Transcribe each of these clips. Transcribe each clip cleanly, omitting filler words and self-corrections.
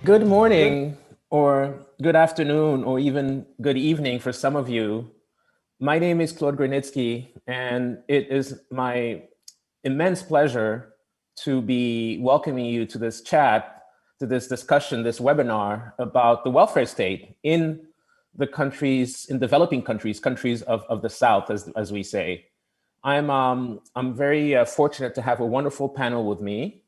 Good Good. morning, or good afternoon, or even good evening for some of you. My name is Claude Granitsky, and it is my immense pleasure to be welcoming you to this chat, to this discussion, this webinar about the welfare state in the countries, in developing countries, countries of the South, as we say. I'm very fortunate to have a wonderful panel with me.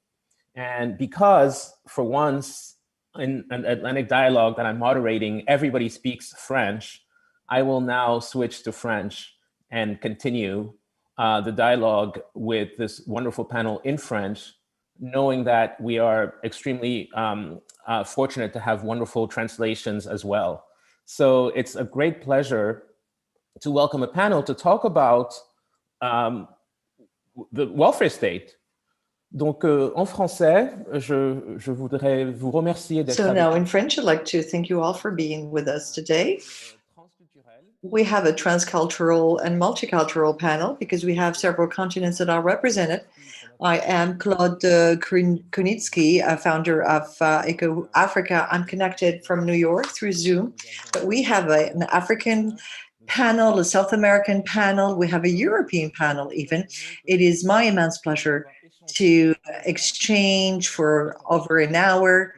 And because for once in an Atlantic dialogue that I'm moderating, everybody speaks French, I will now switch to French and continue the dialogue with this wonderful panel in French, knowing that we are extremely fortunate to have wonderful translations as well. So it's a great pleasure to welcome a panel to talk about um, the welfare state. Donc, en français, je voudrais vous remercier d'être So avec now nous in French, I'd like to thank you all for being with us today. We have a transcultural and multicultural panel because we have several continents that are represented. I am Claude Kunitsky, a founder of Eco Africa. I'm connected from New York through Zoom, but we have an African panel, a South American panel, we have a European panel even. It is my immense pleasure to exchange for over an hour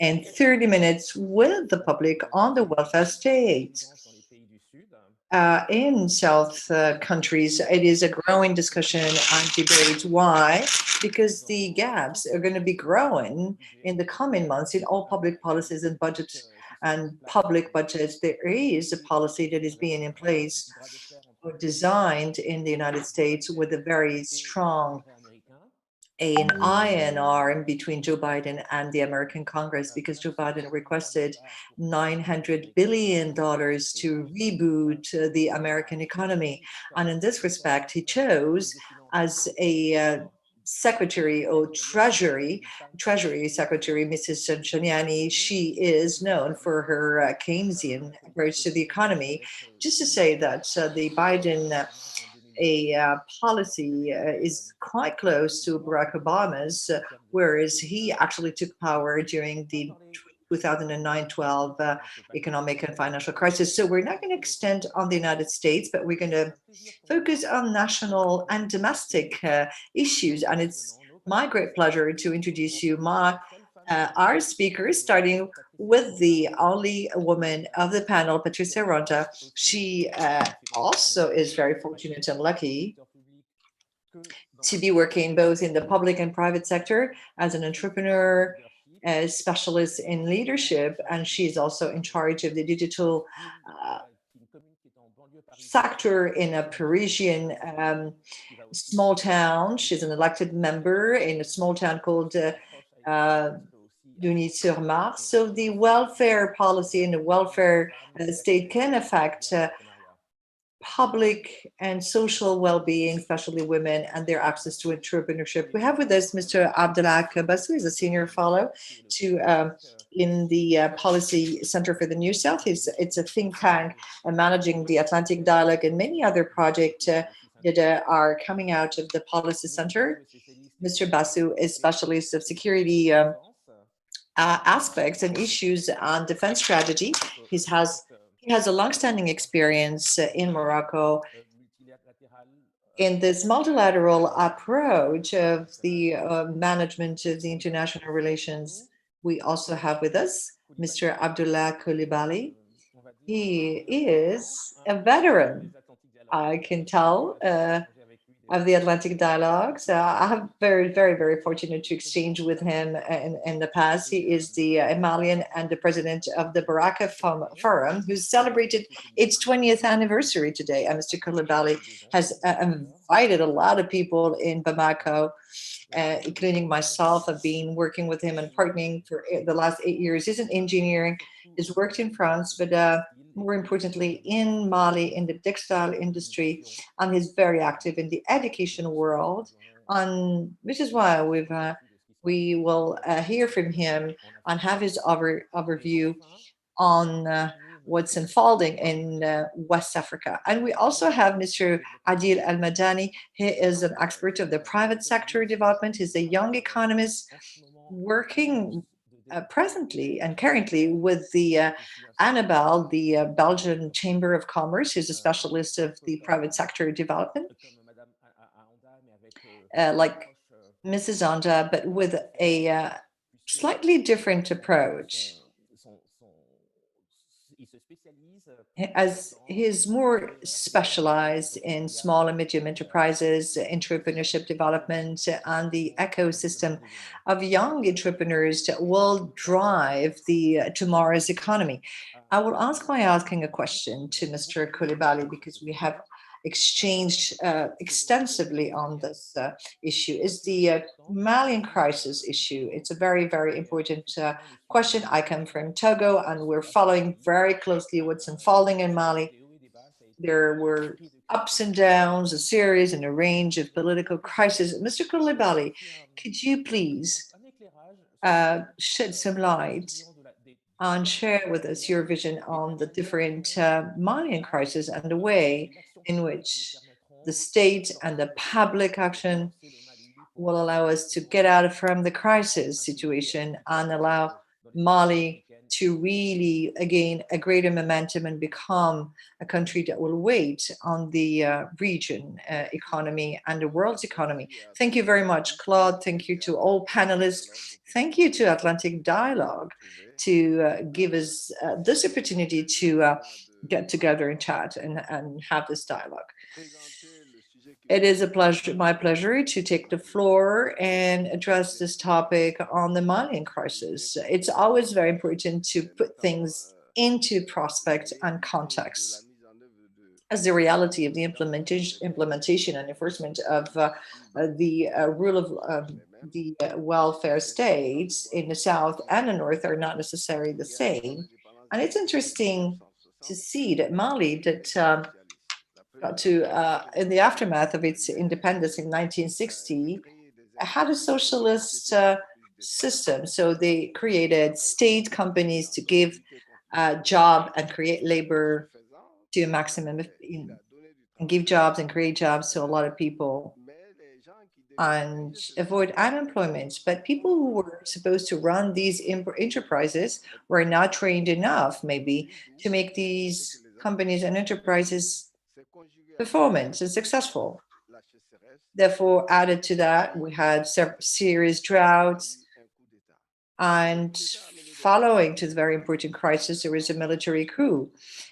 and 30 minutes with the public on the welfare state. In South countries, it is a growing discussion and debate. Why? Because the gaps are going to be growing in the coming months in all public policies and budgets and public budgets. There is a policy that is being in place or designed in the United States with a very strong an INR in between Joe Biden and the American Congress because Joe Biden requested $900 billion to reboot the American economy. And in this respect, he chose as a secretary or treasury secretary, Mrs. Giuliani. She is known for her Keynesian approach to the economy. Just to say that the Biden a policy is quite close to Barack Obama's, whereas he actually took power during the 2009-12 economic and financial crisis. So we're not going to extend on the United States, but we're going to focus on national and domestic issues. And it's my great pleasure to introduce you our speakers, starting with the only woman of the panel, Patricia Ronda. She also is very fortunate and lucky to be working both in the public and private sector as an entrepreneur, as specialist in leadership, and she's also in charge of the digital sector in a Parisian small town. She's an elected member in a small town called Duny-sur-Marne. So the welfare policy and the welfare state can affect public and social well-being, especially women and their access to entrepreneurship. We have with us Mr. Abdelak Basu, is a senior fellow to in the Policy Center for the New South. It's a think tank managing the Atlantic Dialogue and many other projects that are coming out of the Policy Center. Mr. Basu is specialist of security aspects and issues on defense strategy. He has a long-standing experience in Morocco in this multilateral approach of the management of the international relations. We also have with us Mr. Abdullah Koulibaly. He is a veteran, I can tell, of the Atlantic Dialogue. So I have very fortunate to exchange with him in the past. He is the Malian and the president of the Baraka Forum, who's celebrated its 20th anniversary today. And Mr. Koulibaly has invited a lot of people in Bamako, including myself. I've been working with him and partnering for the last 8 years. He's an engineering, he's worked in France, but more importantly in Mali in the textile industry, and he's very active in the education world. On which is why we will hear from him and have his overview on what's unfolding in West Africa. And we also have Mr. Adil Al Madani. He is an expert of the private sector development. He's a young economist working presently and currently with the Annabelle, the Belgian Chamber of Commerce, who's a specialist of the private sector development, like Mrs. Anda, but with a slightly different approach. As he's more specialized in small and medium enterprises, entrepreneurship development, and the ecosystem of young entrepreneurs that will drive the tomorrow's economy. I will ask by asking a question to Mr. Koulibaly because we have exchanged extensively on this issue. Is the Malian crisis issue? It's a very, very important question. I come from Togo, and we're following very closely what's unfolding in Mali. There were ups and downs, a series and a range of political crises. Mr. Koulibaly, could you please shed some light and share with us your vision on the different Malian crises and the way in which the state and the public action will allow us to get out from the crisis situation and allow Mali to really gain a greater momentum and become a country that will wait on the region economy and the world's economy. Thank you very much, Claude. Thank you to all panelists. Thank you to Atlantic Dialogue to give us this opportunity to get together and chat and have this dialogue. It is a pleasure, my pleasure, to take the floor and address this topic on the Malian crisis. It's always very important to put things into prospect and context, as the reality of the implementation and enforcement of the rule of the welfare states in the south and the north are not necessarily the same. And it's interesting to see that Mali, that got to in the aftermath of its independence in 1960, had a socialist system. So they created state companies to give job and create labor to a maximum and give jobs and create jobs to a lot of people and avoid unemployment. But people who were supposed to run these enterprises were not trained enough, maybe, to make these companies and enterprises performance and successful. Therefore, added to that, we had serious droughts. And following to the very important crisis, there was a military coup.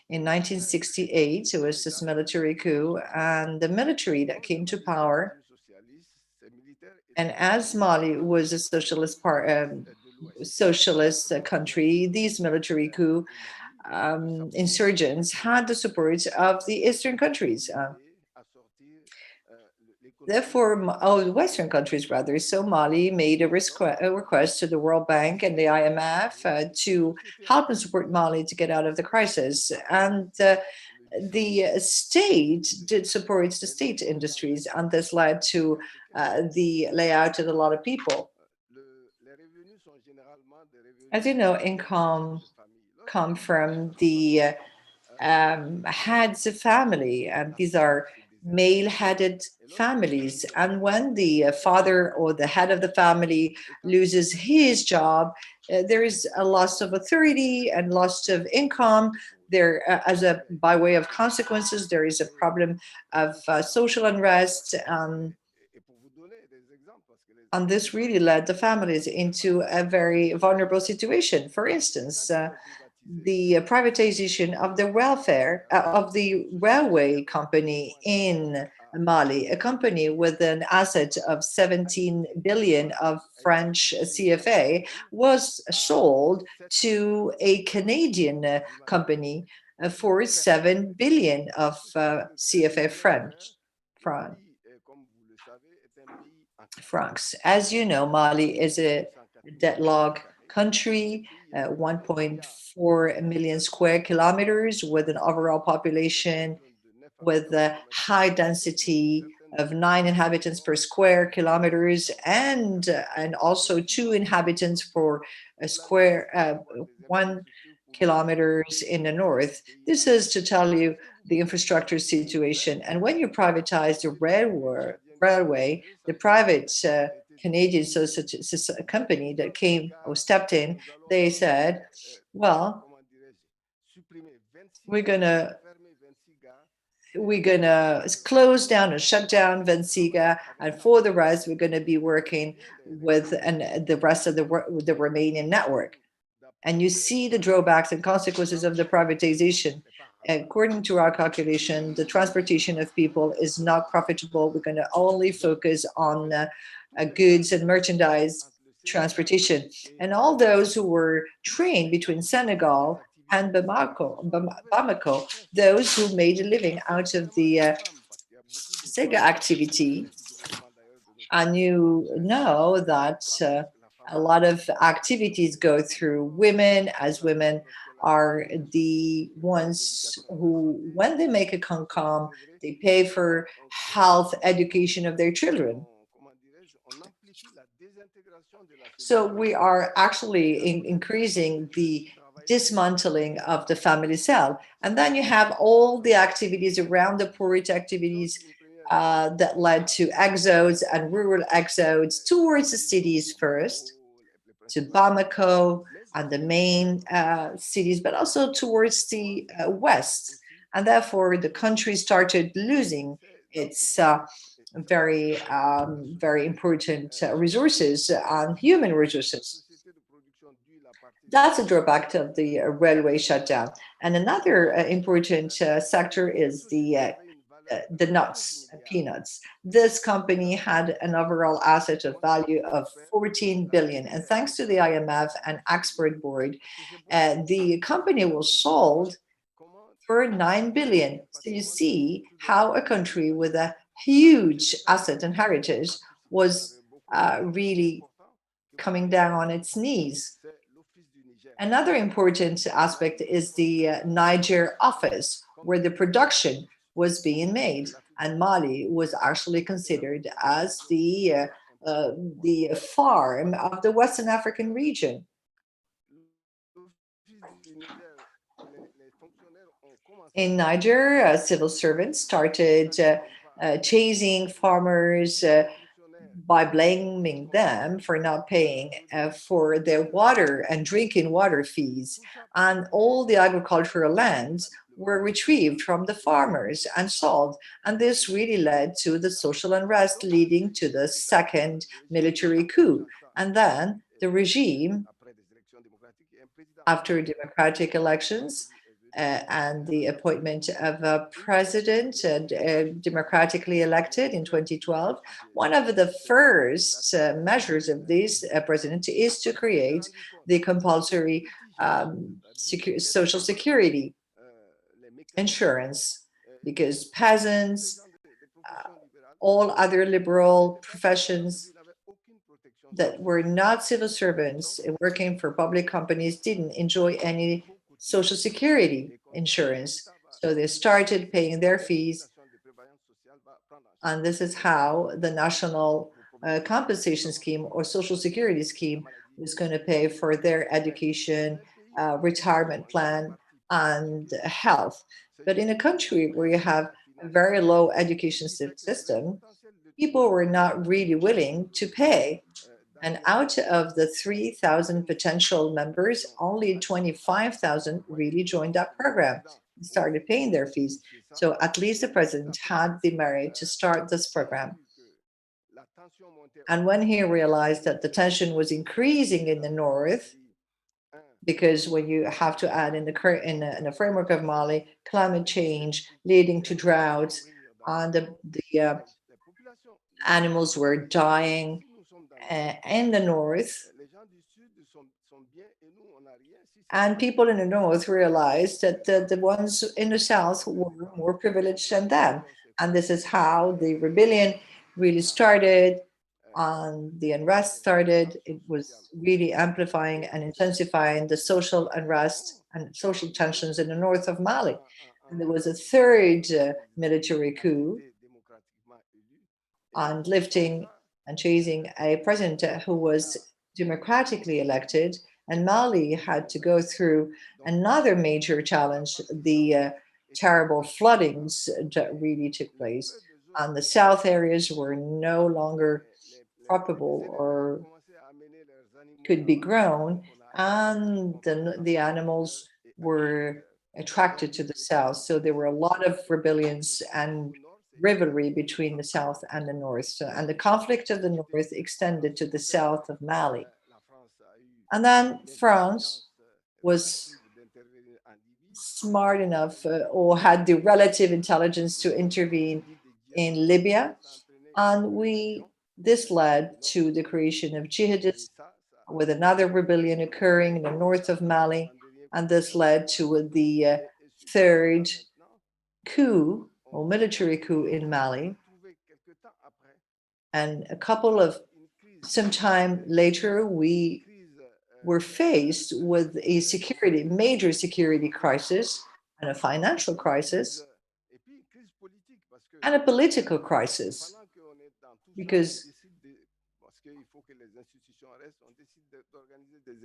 In 1968, it was this military coup, and the military that came to power. And as Mali was a socialist country, these military coup insurgents had the support of the Eastern countries. Therefore, oh, Western countries rather. So Mali made a request to the World Bank and the IMF to help and support Mali to get out of the crisis. And the state did support the state industries, and this led to the layout of a lot of people. As you know, income come from the heads of family, and these are male-headed families. And when the father or the head of the family loses his job, there is a loss of authority and loss of income. There, as a by way of consequences, there is a problem of social unrest. And this really led the families into a very vulnerable situation. For instance, the privatization of the welfare of the railway company in Mali, a company with an asset of 17 billion of French CFA, was sold to a Canadian company for 7 billion of CFA francs. As you know, Mali is a deadlocked country, 1.4 million square kilometers, with an overall population with a high density of 9 inhabitants per square kilometers, and also 2 inhabitants for a square 1 kilometers in the north. This is to tell you the infrastructure situation. And when you privatize the railway, the private Canadian company that came or stepped in, they said, well, we're gonna we're gonna close down and shut down Venciga, and for the rest, we're gonna be working with and the rest of the Romanian network. And you see the drawbacks and consequences of the privatization. According to our calculation, the transportation of people is not profitable. We're going to only focus on goods and merchandise transportation. And all those who were trained between Senegal and Bamako, those who made a living out of the Sega activity, and you know that a lot of activities go through women, as women are the ones who, when they make a concom, they pay for health education of their children. So we are actually increasing the dismantling of the family cell. And then you have all the activities around the poority activities that led to exodes and rural exodes towards the cities first, to Bamako and the main cities, but also towards the west. And therefore, the country started losing its very important resources and human resources. That's a drawback of the railway shutdown. And another important sector is the nuts, peanuts. This company had an overall asset of value of 14 billion. And thanks to the IMF and expert board, the company was sold for 9 billion. So you see how a country with a huge asset and heritage was really coming down on its knees. Another important aspect is the Niger office, where the production was being made, and Mali was actually considered as the farm of the Western African region. In Niger, civil servants started chasing farmers by blaming them for not paying for their water and drinking water fees. And all the agricultural lands were retrieved from the farmers and sold. And this really led to the social unrest, leading to the second military coup. And then the regime, after democratic elections, and the appointment of a president democratically elected in 2012, one of the first measures of this president is to create the compulsory social security insurance, because peasants, all other liberal professions that were not civil servants working for public companies didn't enjoy any social security insurance. So they started paying their fees, and this is how the national compensation scheme or social security scheme was going to pay for their education, retirement plan, and health. But in a country where you have a very low education system, people were not really willing to pay. And out of the 3,000 potential members, only 25,000 really joined that program and started paying their fees. So at least the president had the merit to start this program. And when he realized that the tension was increasing in the north, because when you have to add in the framework of Mali, climate change leading to droughts, and the animals were dying in the north, and people in the north realized that the ones in the south were more privileged than them. And this is how the rebellion really started, and the unrest started. It was really amplifying and intensifying the social unrest and social tensions in the north of Mali. And there was a third military coup, and lifting and chasing a president who was democratically elected. And Mali had to go through another major challenge, the terrible floodings that really took place. And the south areas were no longer probable or could be grown, and the animals were attracted to the south. So there were a lot of rebellions and rivalry between the south and the north. So, and the conflict of the north extended to the south of Mali. And then France was smart enough or had the relative intelligence to intervene in Libya. And this led to the creation of jihadists with another rebellion occurring in the north of Mali. And this led to the third coup or military coup in Mali. And some time later, we were faced with a major security crisis and a financial crisis and a political crisis, because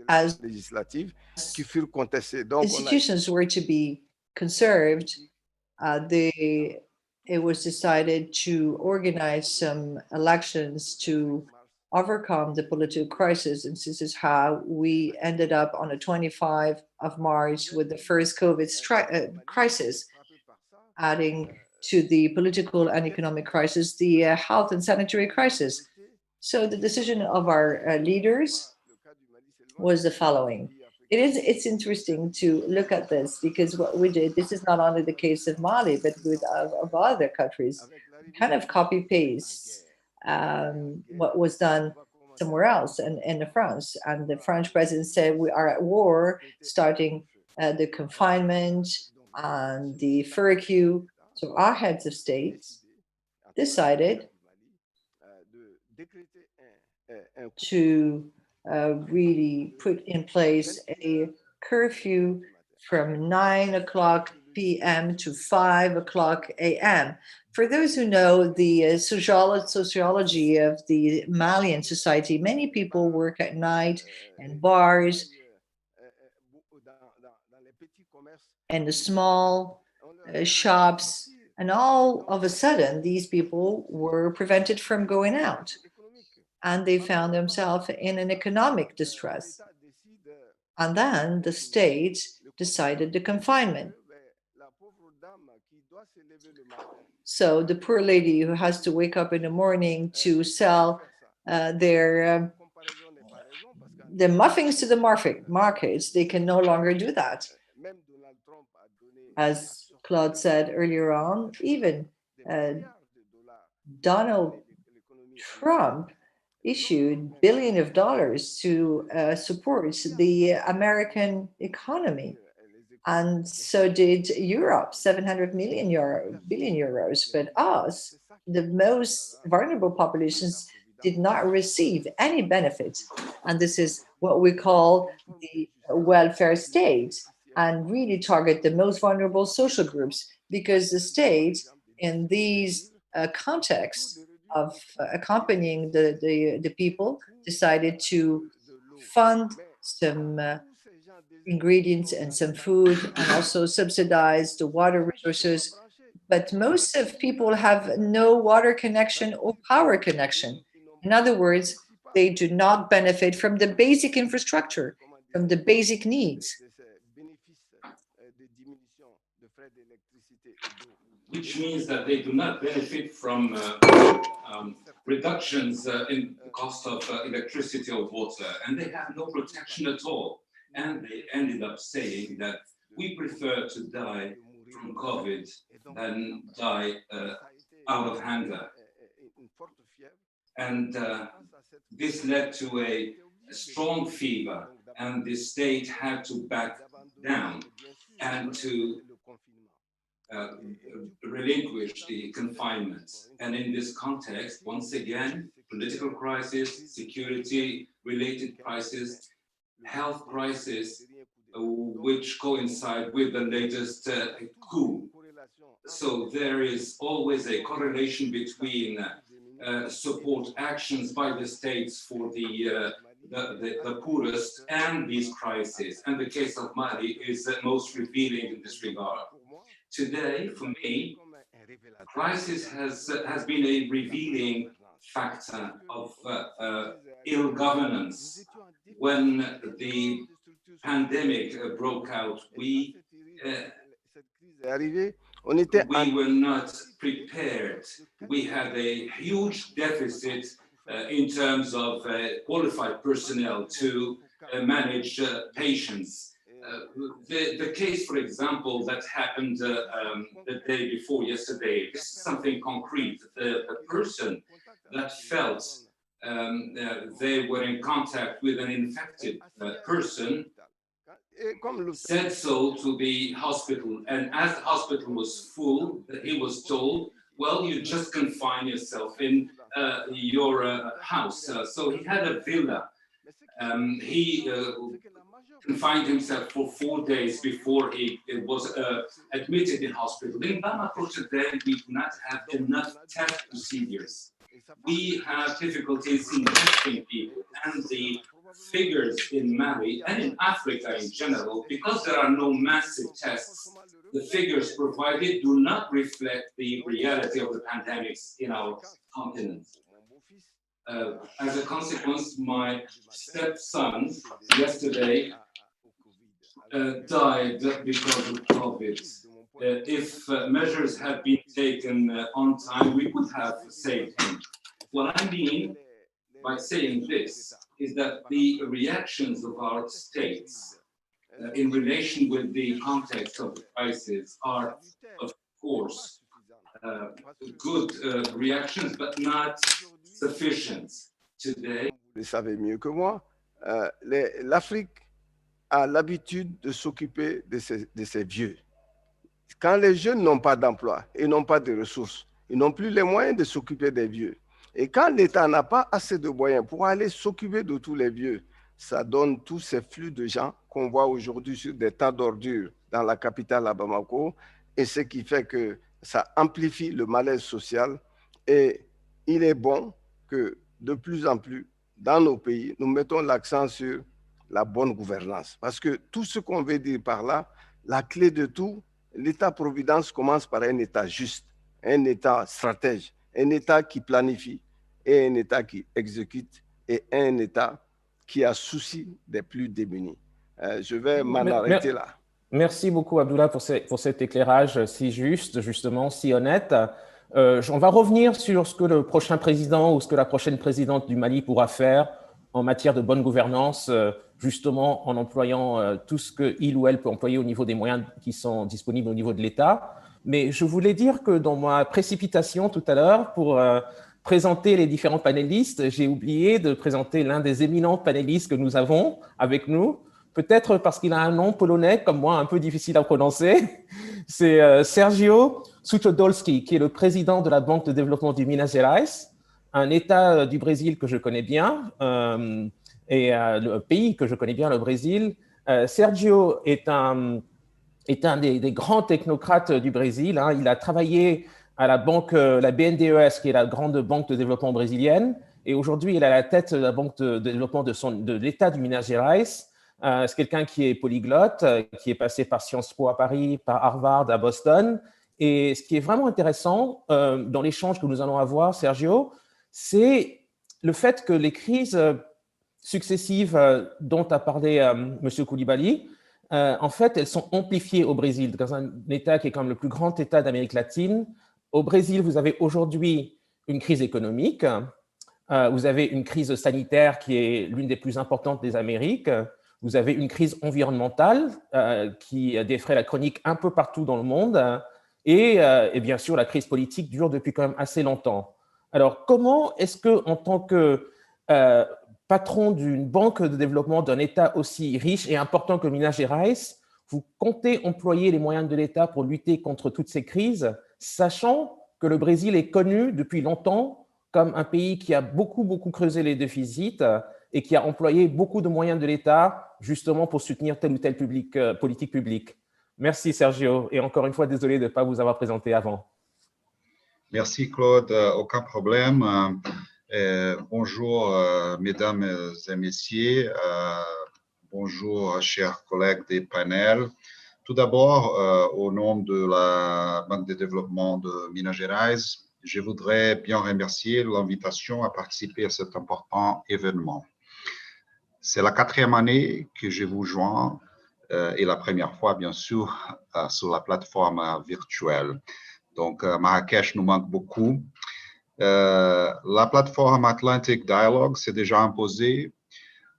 as institutions were to be conserved, it was decided to organize some elections to overcome the political crisis. And this is how we ended up on the 25th of March with the first COVID crisis, adding to the political and economic crisis, the health and sanitary crisis. So the decision of our leaders was the following. It's interesting to look at this, because what we did, this is not only the case of Mali, but with of other countries, kind of copy paste what was done somewhere else in France. And the French president said, we are at war, starting the confinement and the curfew. So our heads of states decided to really put in place a curfew from 9 o'clock p.m. to 5 o'clock a.m. For those who know the sociology of the Malian society, many people work at night in bars and the small shops, and all of a sudden, these people were prevented from going out, and they found themselves in an economic distress. And then the state decided the confinement. So the poor lady who has to wake up in the morning to sell their muffins to the markets, they can no longer do that. As Claude said earlier on, even Donald Trump issued billions of dollars to support the American economy. And so did Europe, 700 billion euros. But us, the most vulnerable populations, did not receive any benefits. And this is what we call the welfare state, and really target the most vulnerable social groups, because the state in these contexts of accompanying the people decided to fund some ingredients and some food, and also subsidize the water resources. But most of people have no water connection or power connection. In other words, they do not benefit from the basic infrastructure, from the basic needs. Which means that they do not benefit from reductions in the cost of electricity or water, and they have no protection at all. And they ended up saying that we prefer to die from COVID than die out of hunger. And this led to a strong fever, and the state had to back down and to relinquish the confinement. And in this context, once again, political crisis, security-related crisis, health crisis, which coincide with the latest coup. So there is always a correlation between support actions by the states for the poorest and these crises. And the case of Mali is most revealing in this regard. Today, for me, crisis has been a revealing factor of ill governance. When the pandemic broke out, we were not prepared. We had a huge deficit in terms of qualified personnel to manage patients. The case, for example, that happened the day before yesterday, this is something concrete. The person that felt they were in contact with an infected person said so to the hospital, and as the hospital was full, he was told, well, you just confine yourself in your house. So he had a villa. He confined himself for 4 days before he was admitted in hospital. In Bamako today, we do not have enough test procedures. We have difficulties in testing people, and the figures in Mali and in Africa in general, because there are no massive tests, the figures provided do not reflect the reality of the pandemics in our continent. As a consequence, my stepson yesterday died because of COVID. If measures had been taken on time, we could have saved him. What I mean by saying this is that the reactions of our states in relation with the context of the crisis are, of course, good reactions, but not sufficient today. Vous le savez mieux que moi, l'Afrique a l'habitude de s'occuper de ses vieux. Quand les jeunes n'ont pas d'emploi et n'ont pas de ressources, ils n'ont plus les moyens de s'occuper des vieux. Et quand l'État n'a pas assez de moyens pour aller s'occuper de tous les vieux, ça donne tous ces flux de gens qu'on voit aujourd'hui sur des tas d'ordures dans la capitale à Bamako, et ce qui fait que ça amplifie le malaise social. Et il est bon que de plus en plus, dans nos pays, nous mettons l'accent sur la bonne gouvernance. Parce que tout ce qu'on veut dire par là, la clé de tout, l'État-providence commence par un État juste, un État stratège, un État qui planifie, et un État qui exécute, et un État qui a souci des plus démunis. Je vais m'en arrêter là. Merci beaucoup, Abdullah, pour cet éclairage si juste, justement, si honnête. On va revenir sur ce que le prochain président ou ce que la prochaine présidente du Mali pourra faire en matière de bonne gouvernance, justement en employant tout ce qu'il ou elle peut employer au niveau des moyens qui sont disponibles au niveau de l'État. Mais je voulais dire que dans ma précipitation tout à l'heure, pour présenter les différents panélistes, j'ai oublié de présenter l'un des éminents panélistes que nous avons avec nous, peut-être parce qu'il a un nom polonais, comme moi, un peu difficile à prononcer. C'est Sergio Suchodolski, qui est le président de la Banque de développement du Minas Gerais, un État du Brésil que je connais bien, et le pays que je connais bien, le Brésil. Sergio est un des grands technocrates du Brésil. Hein. Il a travaillé à la banque, la BNDES, qui est la grande banque de développement brésilienne, et aujourd'hui, il est à la tête de la banque de développement de l'État du Minas Gerais. C'est quelqu'un qui est polyglotte, qui est passé par Sciences Po à Paris, par Harvard à Boston. Et ce qui est vraiment intéressant dans l'échange que nous allons avoir, Sergio, c'est le fait que les crises successives dont a parlé M. Koulibaly, en fait, elles sont amplifiées au Brésil, dans un État qui est comme le plus grand État d'Amérique latine. Au Brésil, vous avez aujourd'hui une crise économique, vous avez une crise sanitaire qui est l'une des plus importantes des Amériques, vous avez une crise environnementale qui défraie la chronique un peu partout dans le monde, et bien sûr, la crise politique dure depuis quand même assez longtemps. Alors, comment est-ce que, en tant que patron d'une banque de développement d'un État aussi riche et important que Minas Gerais, vous comptez employer les moyens de l'État pour lutter contre toutes ces crises, sachant que le Brésil est connu depuis longtemps comme un pays qui a beaucoup creusé les déficits et qui a employé beaucoup de moyens de l'État justement pour soutenir telle ou telle politique publique. Merci Sergio, et encore une fois, désolé de ne pas vous avoir présenté avant. Merci Claude, aucun problème. Bonjour mesdames et messieurs, bonjour chers collègues des panels. Tout d'abord, au nom de la Banque de développement de Minas Gerais, je voudrais bien remercier l'invitation à participer à cet important événement. C'est la 4e année que je vous joins et la première fois, bien sûr, sur la plateforme virtuelle. Donc, Marrakech nous manque beaucoup. La plateforme Atlantic Dialogue s'est déjà imposée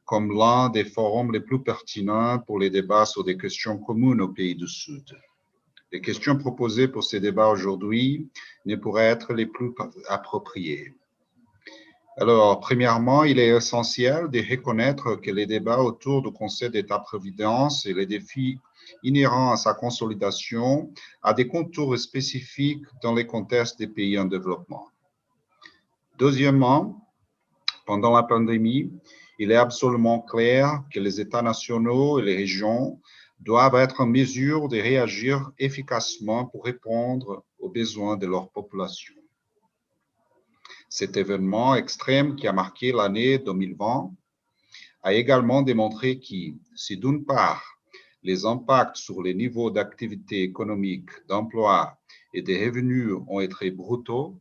comme l'un des forums les plus pertinents pour les débats sur des questions communes aux pays du Sud. Les questions proposées pour ces débats aujourd'hui ne pourraient être les plus appropriées. Alors, premièrement, il est essentiel de reconnaître que les débats autour du Conseil d'État-providence et les défis inhérents à sa consolidation ont des contours spécifiques dans les contextes des pays en développement. Deuxièmement, pendant la pandémie, il est absolument clair que les États nationaux et les régions doivent être en mesure de réagir efficacement pour répondre aux besoins de leur population. Cet événement extrême qui a marqué l'année 2020 a également démontré que, si d'une part, les impacts sur les niveaux d'activité économique, d'emploi et de revenus ont été brutaux,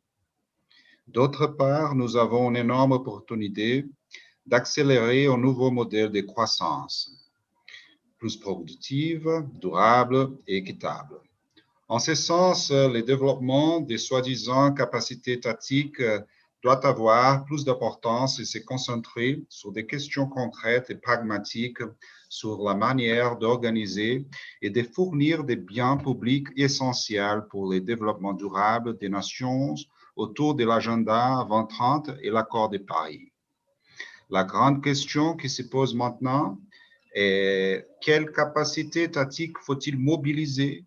d'autre part, nous avons une énorme opportunité d'accélérer un nouveau modèle de croissance, plus productive, durable et équitable. En ce sens, le développement des soi-disant capacités étatiques doit avoir plus d'importance et se concentrer sur des questions concrètes et pragmatiques sur la manière d'organiser et de fournir des biens publics essentiels pour le développement durable des nations autour de l'agenda 2030 et l'accord de Paris. La grande question qui se pose maintenant est quelle capacité étatique faut-il mobiliser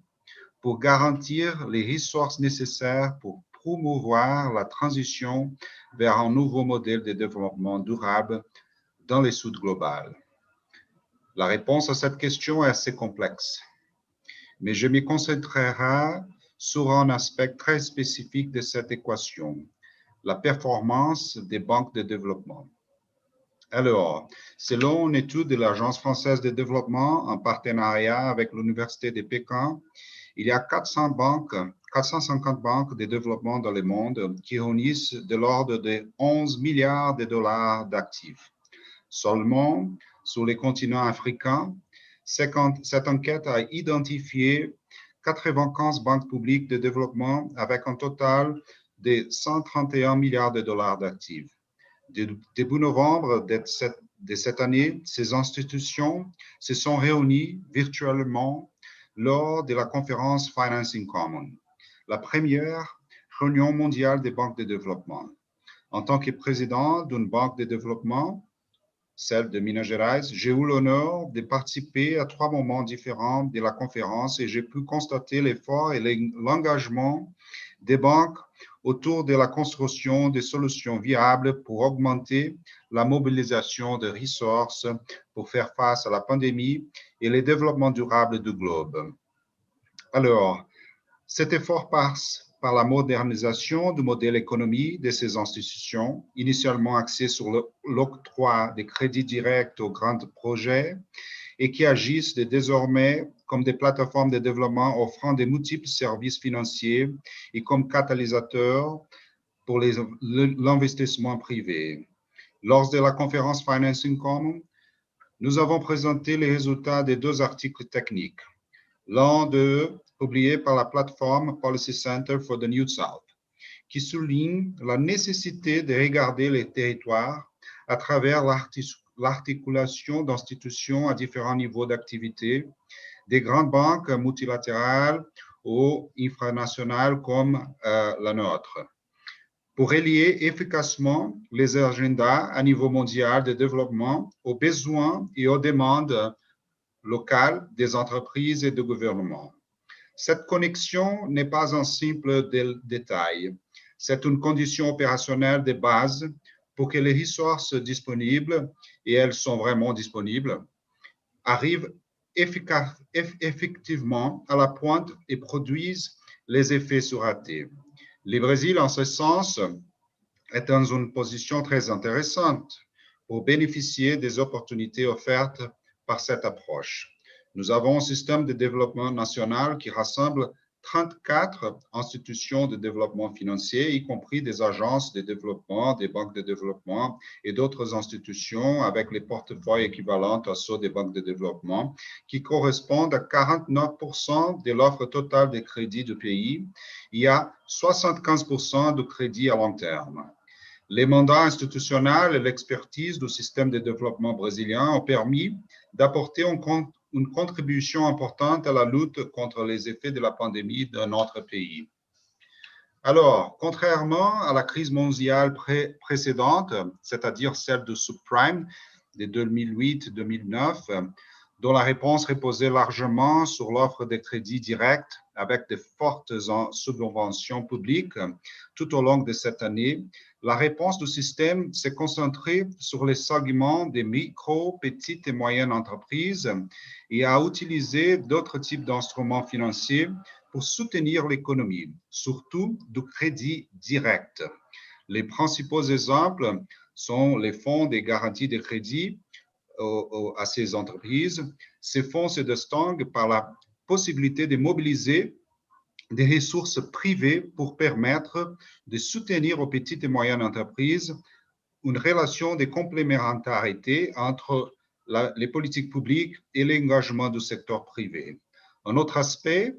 pour garantir les ressources nécessaires pour promouvoir la transition vers un nouveau modèle de développement durable dans le Sud global? La réponse à cette question est assez complexe, mais je me concentrerai sur un aspect très spécifique de cette équation, la performance des banques de développement. Alors, selon une étude de l'Agence française de développement en partenariat avec l'Université de Pékin, il y a 450 banques de développement dans le monde qui réunissent de l'ordre de 11 milliards de dollars d'actifs. Seulement, sur le continent africain, cette enquête a identifié 95 banques publiques de développement avec un total de 131 milliards de dollars d'actifs. Début novembre de cette année, ces institutions se sont réunies virtuellement lors de la conférence Financing Common, la première réunion mondiale des banques de développement. En tant que président d'une banque de développement, celle de Minas Gerais, j'ai eu l'honneur de participer à 3 moments différents de la conférence et j'ai pu constater l'effort et l'engagement des banques autour de la construction de solutions viables pour augmenter la mobilisation de ressources pour faire face à la pandémie et le développement durable du globe. Alors, cet effort passe par la modernisation du modèle économique de ces institutions, initialement axé sur l'octroi des crédits directs aux grands projets et qui agissent désormais comme des plateformes de développement offrant de multiples services financiers et comme catalysateurs pour l'investissement privé. Lors de la conférence Financing Common, nous avons présenté les résultats des 2 articles techniques. L'un d'eux, publié par la plateforme Policy Center for the New South, qui souligne la nécessité de regarder les territoires à travers l'articulation d'institutions à différents niveaux d'activité, des grandes banques multilatérales ou infranationales comme la nôtre, pour relier efficacement les agendas à niveau mondial de développement aux besoins et aux demandes locales des entreprises et des gouvernements. Cette connexion n'est pas un simple détail, c'est une condition opérationnelle de base pour que les ressources disponibles, et elles sont vraiment disponibles, arrivent effectivement à la pointe et produisent les effets suratés. Le Brésil, en ce sens, est dans une position très intéressante pour bénéficier des opportunités offertes par cette approche. Nous avons un système de développement national qui rassemble 34 institutions de développement financier, y compris des agences de développement, des banques de développement et d'autres institutions avec les portefeuilles équivalents à ceux des banques de développement, qui correspondent à 49% de l'offre totale de crédits du pays. Il y a 75% de crédits à long terme. Les mandats institutionnels et l'expertise du système de développement brésilien ont permis d'apporter une contribution importante à la lutte contre les effets de la pandémie dans notre pays. Alors, contrairement à la crise mondiale précédente, c'est-à-dire celle de subprime de 2008-2009, dont la réponse reposait largement sur l'offre de crédits directs avec de fortes subventions publiques tout au long de cette année, la réponse du système s'est concentrée sur les segments des micro, petites et moyennes entreprises et a utilisé d'autres types d'instruments financiers pour soutenir l'économie, surtout du crédit direct. Les principaux exemples sont les fonds de garantie de crédit à ces entreprises. Ces fonds se distinguent par la possibilité de mobiliser des ressources privées pour permettre de soutenir aux petites et moyennes entreprises une relation de complémentarité entre les politiques publiques et l'engagement du secteur privé. Un autre aspect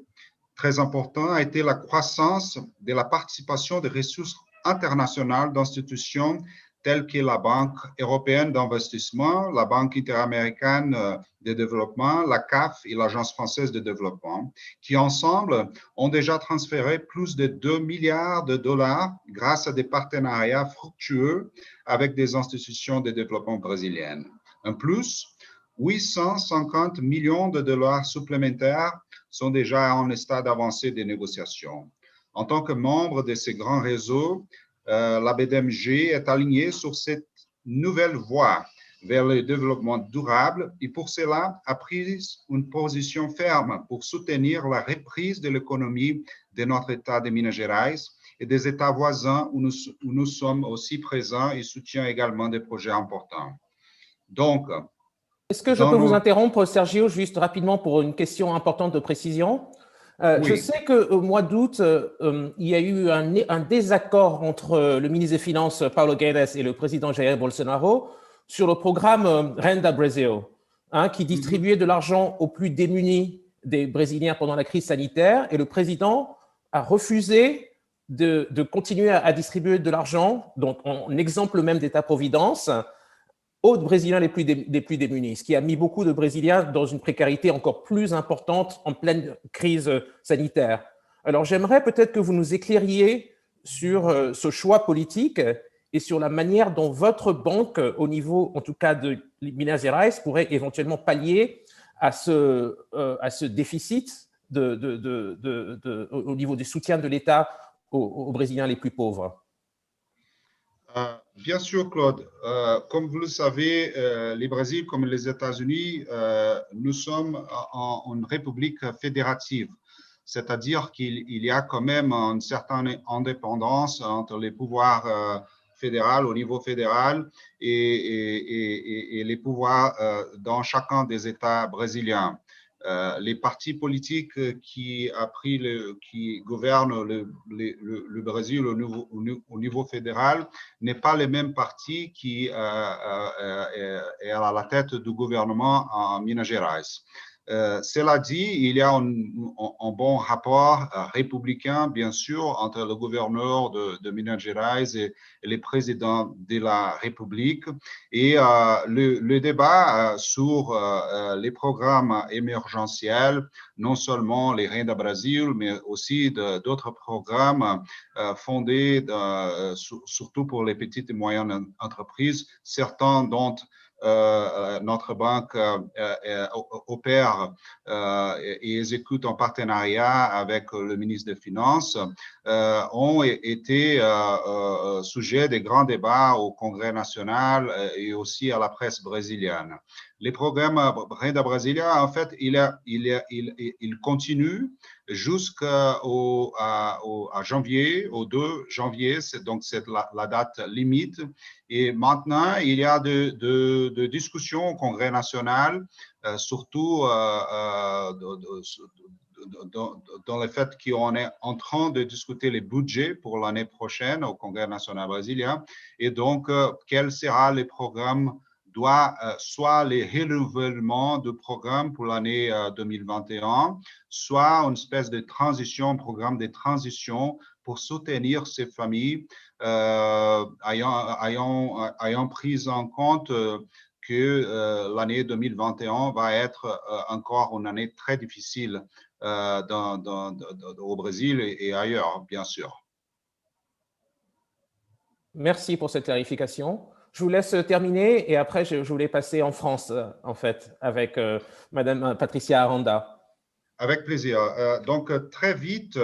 très important a été la croissance de la participation des ressources internationales d'institutions telles que la Banque européenne d'investissement, la Banque interaméricaine de développement, la CAF et l'Agence française de développement, qui ensemble ont déjà transféré plus de 2 milliards de dollars grâce à des partenariats fructueux avec des institutions de développement brésiliennes. En plus, 850 millions de dollars supplémentaires sont déjà en stade avancé des négociations. En tant que membre de ces grands réseaux, la BDMG est alignée sur cette nouvelle voie vers le développement durable et pour cela a pris une position ferme pour soutenir la reprise de l'économie de notre État de Minas Gerais et des États voisins où nous sommes aussi présents et soutient également des projets importants. Donc, est-ce que je peux vous interrompre, Sergio, juste rapidement pour une question importante de précision? Oui. Je sais qu'au mois d'août, il y a eu un désaccord entre le ministre des Finances, Paulo Guedes, et le président Jair Bolsonaro sur le programme Renda Brasil, qui distribuait de l'argent aux plus démunis des Brésiliens pendant la crise sanitaire. Et le président a refusé de continuer à distribuer de l'argent, donc en exemple même d'État-providence, aux Brésiliens les plus démunis, ce qui a mis beaucoup de Brésiliens dans une précarité encore plus importante en pleine crise sanitaire. Alors, j'aimerais peut-être que vous nous éclairiez sur ce choix politique et sur la manière dont votre banque, au niveau, en tout cas, de Minas Gerais, pourrait éventuellement pallier à ce déficit au niveau du soutien de l'État aux Brésiliens les plus pauvres. Bien sûr, Claude. Comme vous le savez, le Brésil, comme les États-Unis, nous sommes en une république fédérative, c'est-à-dire qu'il y a quand même une certaine indépendance entre les pouvoirs fédéraux au niveau fédéral et les pouvoirs dans chacun des États brésiliens. Les partis politiques qui gouvernent le Brésil au niveau fédéral n'est pas le même parti qui est à la tête du gouvernement en Minas Gerais. Cela dit, il y a un bon rapport républicain, bien sûr, entre le gouverneur de Minas Gerais et le président de la République. Et le débat sur les programmes émergentiels, non seulement les Renda Brasil, mais aussi d'autres programmes fondés surtout pour les petites et moyennes entreprises, certains dont notre banque opère et exécute en partenariat avec le ministre des Finances, ont été sujets de grands débats au Congrès national et aussi à la presse brésilienne. Les programmes Renda Brasilia, en fait, il continue jusqu'à janvier, au 2 janvier, donc c'est la date limite. Et maintenant, il y a de discussions au Congrès national, surtout dans le fait qu'on est en train de discuter les budgets pour l'année prochaine au Congrès national brésilien. Et donc, quel sera le programme, soit les renouvellements de programme pour l'année 2021, soit une espèce de transition, un programme de transition pour soutenir ces familles ayant pris en compte que l'année 2021 va être encore une année très difficile au Brésil et ailleurs, bien sûr. Merci pour cette clarification. Je vous laisse terminer et après, je voulais passer en France, en fait, avec Madame Patricia Aranda. Avec plaisir. Donc, très vite,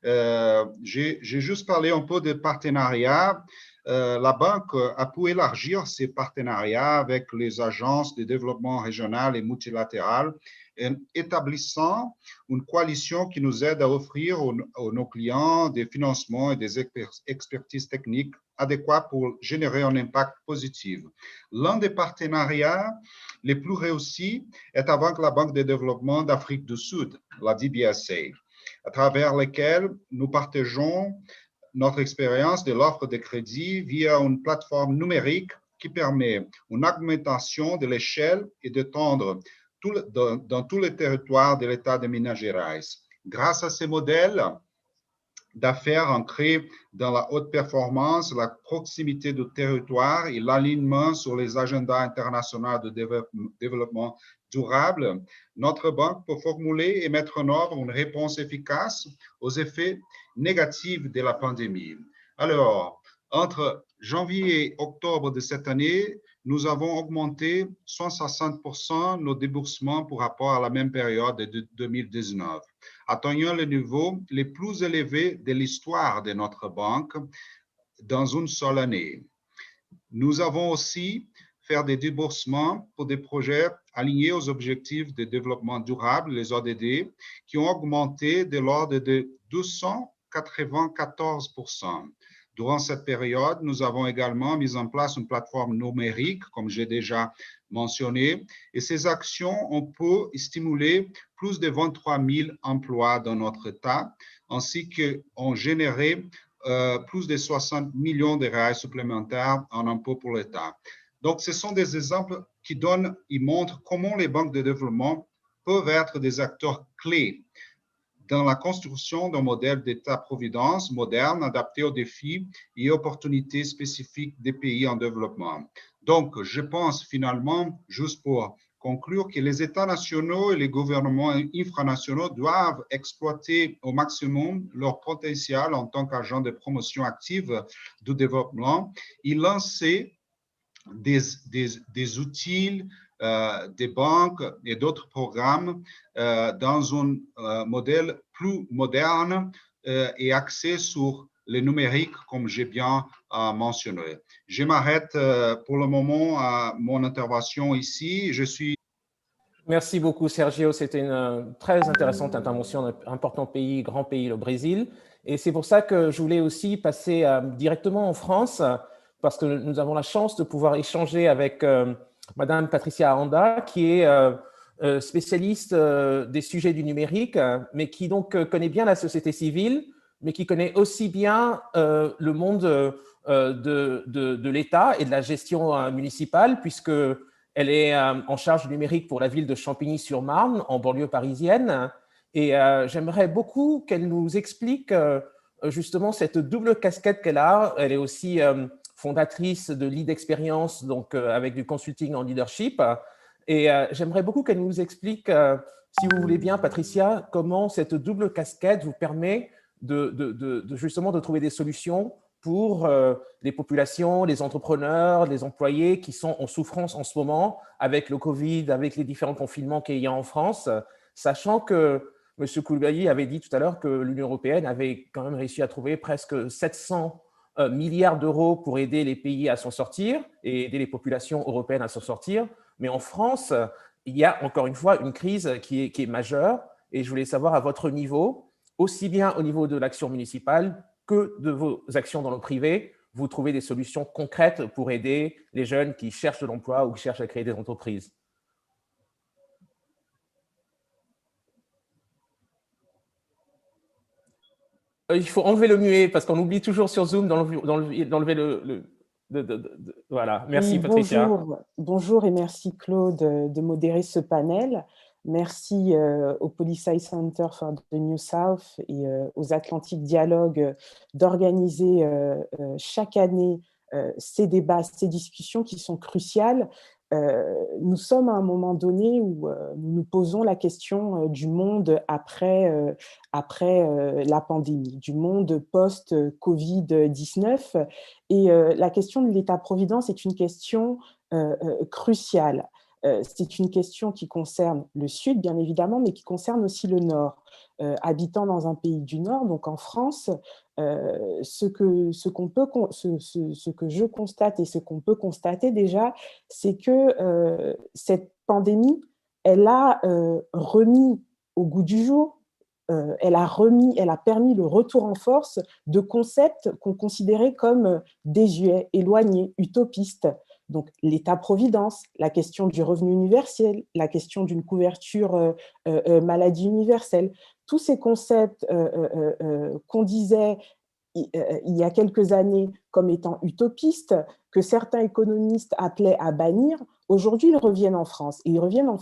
j'ai juste parlé un peu de partenariat. La banque a pu élargir ses partenariats avec les agences de développement régional et multilatéral, établissant une coalition qui nous aide à offrir à nos clients des financements et des expertises techniques adéquats pour générer un impact positif. L'un des partenariats les plus réussis est avec la Banque de développement d'Afrique du Sud, la DBSA, à travers laquelle nous partageons notre expérience de l'offre de crédit via une plateforme numérique qui permet une augmentation de l'échelle et d'étendre dans tous les territoires de l'État de Minas Gerais. Grâce à ces modèles d'affaires ancrés dans la haute performance, la proximité du territoire et l'alignement sur les agendas internationaux de développement durable, notre banque peut formuler et mettre en œuvre une réponse efficace aux effets négatifs de la pandémie. Alors, entre janvier et octobre de cette année, nous avons augmenté 160% nos déboursements par rapport à la même période de 2019, atteignant le niveau le plus élevé de l'histoire de notre banque dans une seule année. Nous avons aussi fait des déboursements pour des projets alignés aux objectifs de développement durable, les ODD, qui ont augmenté de l'ordre de 294%. Durant cette période, nous avons également mis en place une plateforme numérique, comme j'ai déjà mentionné, et ces actions ont pu stimuler plus de 23 000 emplois dans notre État, ainsi qu'ont généré plus de 60 millions de reais supplémentaires en impôts pour l'État. Donc, ce sont des exemples qui montrent comment les banques de développement peuvent être des acteurs clés dans la construction d'un modèle d'État-providence moderne adapté aux défis et opportunités spécifiques des pays en développement. Donc, je pense finalement, juste pour conclure, que les États nationaux et les gouvernements infranationaux doivent exploiter au maximum leur potentiel en tant qu'agents de promotion active du développement et lancer des outils, des banques et d'autres programmes dans un modèle plus moderne et axé sur le numérique, comme j'ai bien mentionné. Je m'arrête pour le moment à mon intervention ici. Je suis... Merci beaucoup, Sergio. C'était une très intéressante intervention d'un important pays, grand pays, le Brésil. Et c'est pour ça que je voulais aussi passer directement en France, parce que nous avons la chance de pouvoir échanger avec Madame Patricia Aranda, qui est spécialiste des sujets du numérique, mais qui donc connaît bien la société civile, mais qui connaît aussi bien le monde de l'État et de la gestion municipale, puisque elle est en charge du numérique pour la ville de Champigny-sur-Marne, en banlieue parisienne. Et j'aimerais beaucoup qu'elle nous explique justement cette double casquette qu'elle a. Elle est aussi fondatrice de Lead Experience, donc avec du consulting en leadership. Et j'aimerais beaucoup qu'elle nous explique, si vous voulez bien, Patricia, comment cette double casquette vous permet justement de trouver des solutions pour les populations, les entrepreneurs, les employés qui sont en souffrance en ce moment avec le Covid, avec les différents confinements qu'il y a en France, sachant que M. Koulibaly avait dit tout à l'heure que l'Union européenne avait quand même réussi à trouver presque 700 milliards d'euros pour aider les pays à s'en sortir et aider les populations européennes à s'en sortir. Mais en France, il y a encore une fois une crise qui est majeure et je voulais savoir à votre niveau, aussi bien au niveau de l'action municipale que de vos actions dans le privé, vous trouvez des solutions concrètes pour aider les jeunes qui cherchent de l'emploi ou qui cherchent à créer des entreprises. Il faut enlever le muet parce qu'on oublie toujours sur Zoom d'enlever voilà. Merci, Oui, Patricia. bonjour et merci Claude de modérer ce panel. Merci au Policy Center for the New South et aux Atlantic Dialogue d'organiser chaque année ces débats, ces discussions qui sont cruciales. Nous sommes à un moment donné où nous nous posons la question du monde après la pandémie, du monde post-Covid-19. Et la question de l'État-providence est une question cruciale. C'est une question qui concerne le Sud, bien évidemment, mais qui concerne aussi le Nord. Habitant dans un pays du Nord, donc en France, ce que je constate et ce qu'on peut constater déjà, c'est que cette pandémie, elle a remis au goût du jour, elle a permis le retour en force de concepts qu'on considérait comme désuets, éloignés, utopistes. Donc l'État-providence, la question du revenu universel, la question d'une couverture maladie universelle, tous ces concepts qu'on disait il y a quelques années comme étant utopistes, que certains économistes appelaient à bannir, aujourd'hui ils reviennent en France. Et ils reviennent en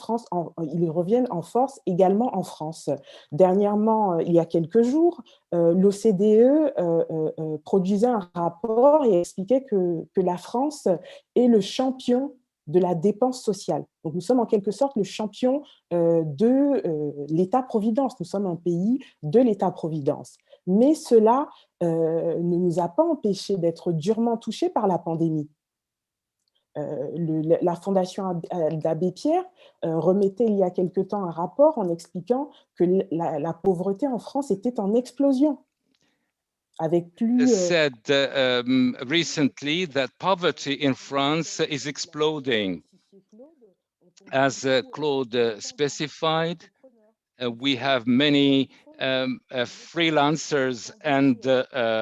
force également en France. Dernièrement, il y a quelques jours, l'OCDE produisait un rapport et expliquait que la France est le champion de la dépense sociale. Donc nous sommes en quelque sorte le champion de l'État-providence. Nous sommes un pays de l'État-providence. Mais cela ne nous a pas empêchés d'être durement touchés par la pandémie. La Fondation d'Abbé Pierre remettait il y a quelque temps un rapport en expliquant que la pauvreté en France était en explosion. Avec plus, said recently that poverty in France is exploding. As Claude specified, we have many freelancers and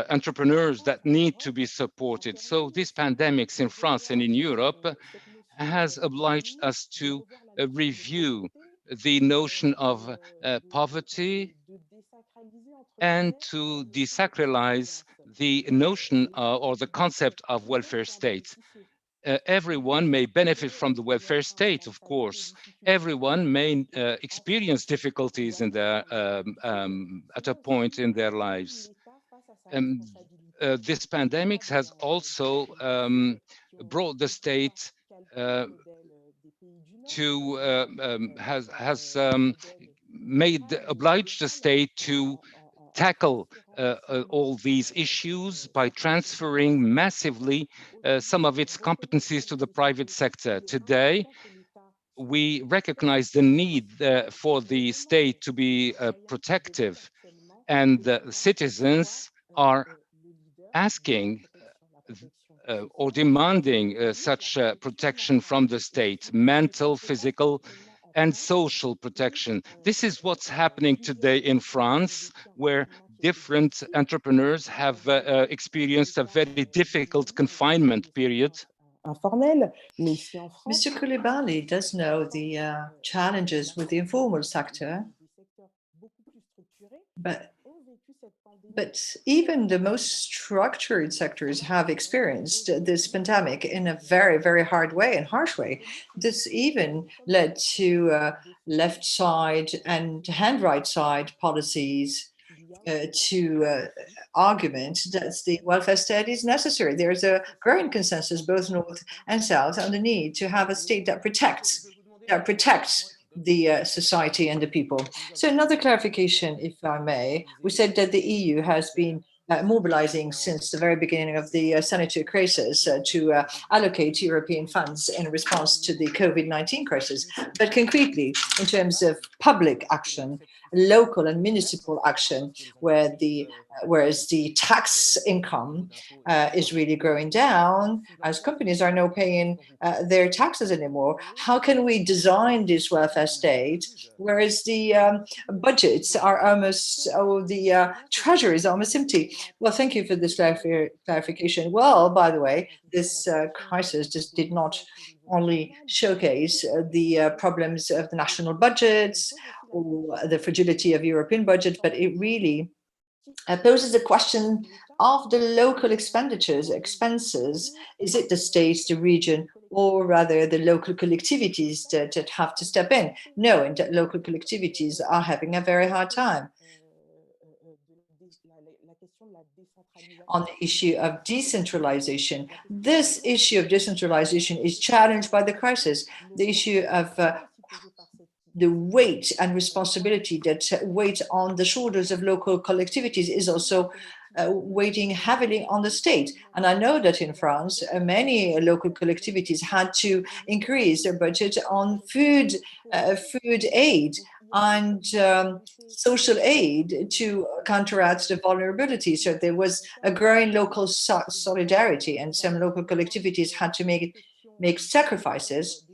entrepreneurs that need to be supported. So this pandemic in France and in Europe has obliged us to review the notion of poverty and to desacralize the notion or the concept of welfare state. Everyone may benefit from the welfare state, of course. Everyone may experience difficulties in their, at a point in their lives. This pandemic has also brought the state has obliged the state to tackle all these issues by transferring massively some of its competencies to the private sector. Today, we recognize the need for the state to be protective, and citizens are asking or demanding such protection from the state, mental, physical, and social protection. This is what's happening today in France, where different entrepreneurs have experienced a very difficult confinement period. Mr. Koulibaly does know the challenges with the informal sector, but even the most structured sectors have experienced this pandemic in a very, very hard way and harsh way. This even led to left side and hand right side policies to argument that the welfare state is necessary. There's a growing consensus, both North and South, on the need to have a state that protects the society and the people. So another clarification, if I may, we said that the EU has been mobilizing since the very beginning of the sanitary crisis to allocate European funds in response to the COVID-19 crisis. But concretely, in terms of public action, local and municipal action, whereas the tax income is really growing down, as companies are not paying their taxes anymore. How can we design this welfare state, whereas the budgets are almost, the treasury is almost empty? Well, thank you for this clarification. Well, by the way, this crisis just did not only showcase the problems of the national budgets or the fragility of European budget, but it really poses a question of the local expenses. Is it the states, the region, or rather the local collectivities that have to step in, knowing that local collectivities are having a very hard time? On the issue of decentralization, this issue of decentralization is challenged by the crisis. The issue of the weight and responsibility that weight on the shoulders of local collectivities is also weighing heavily on the state. And I know that in France, many local collectivities had to increase their budget on food aid and social aid to counteract the vulnerability. So there was a growing local solidarity, and some local collectivities had to make sacrifices,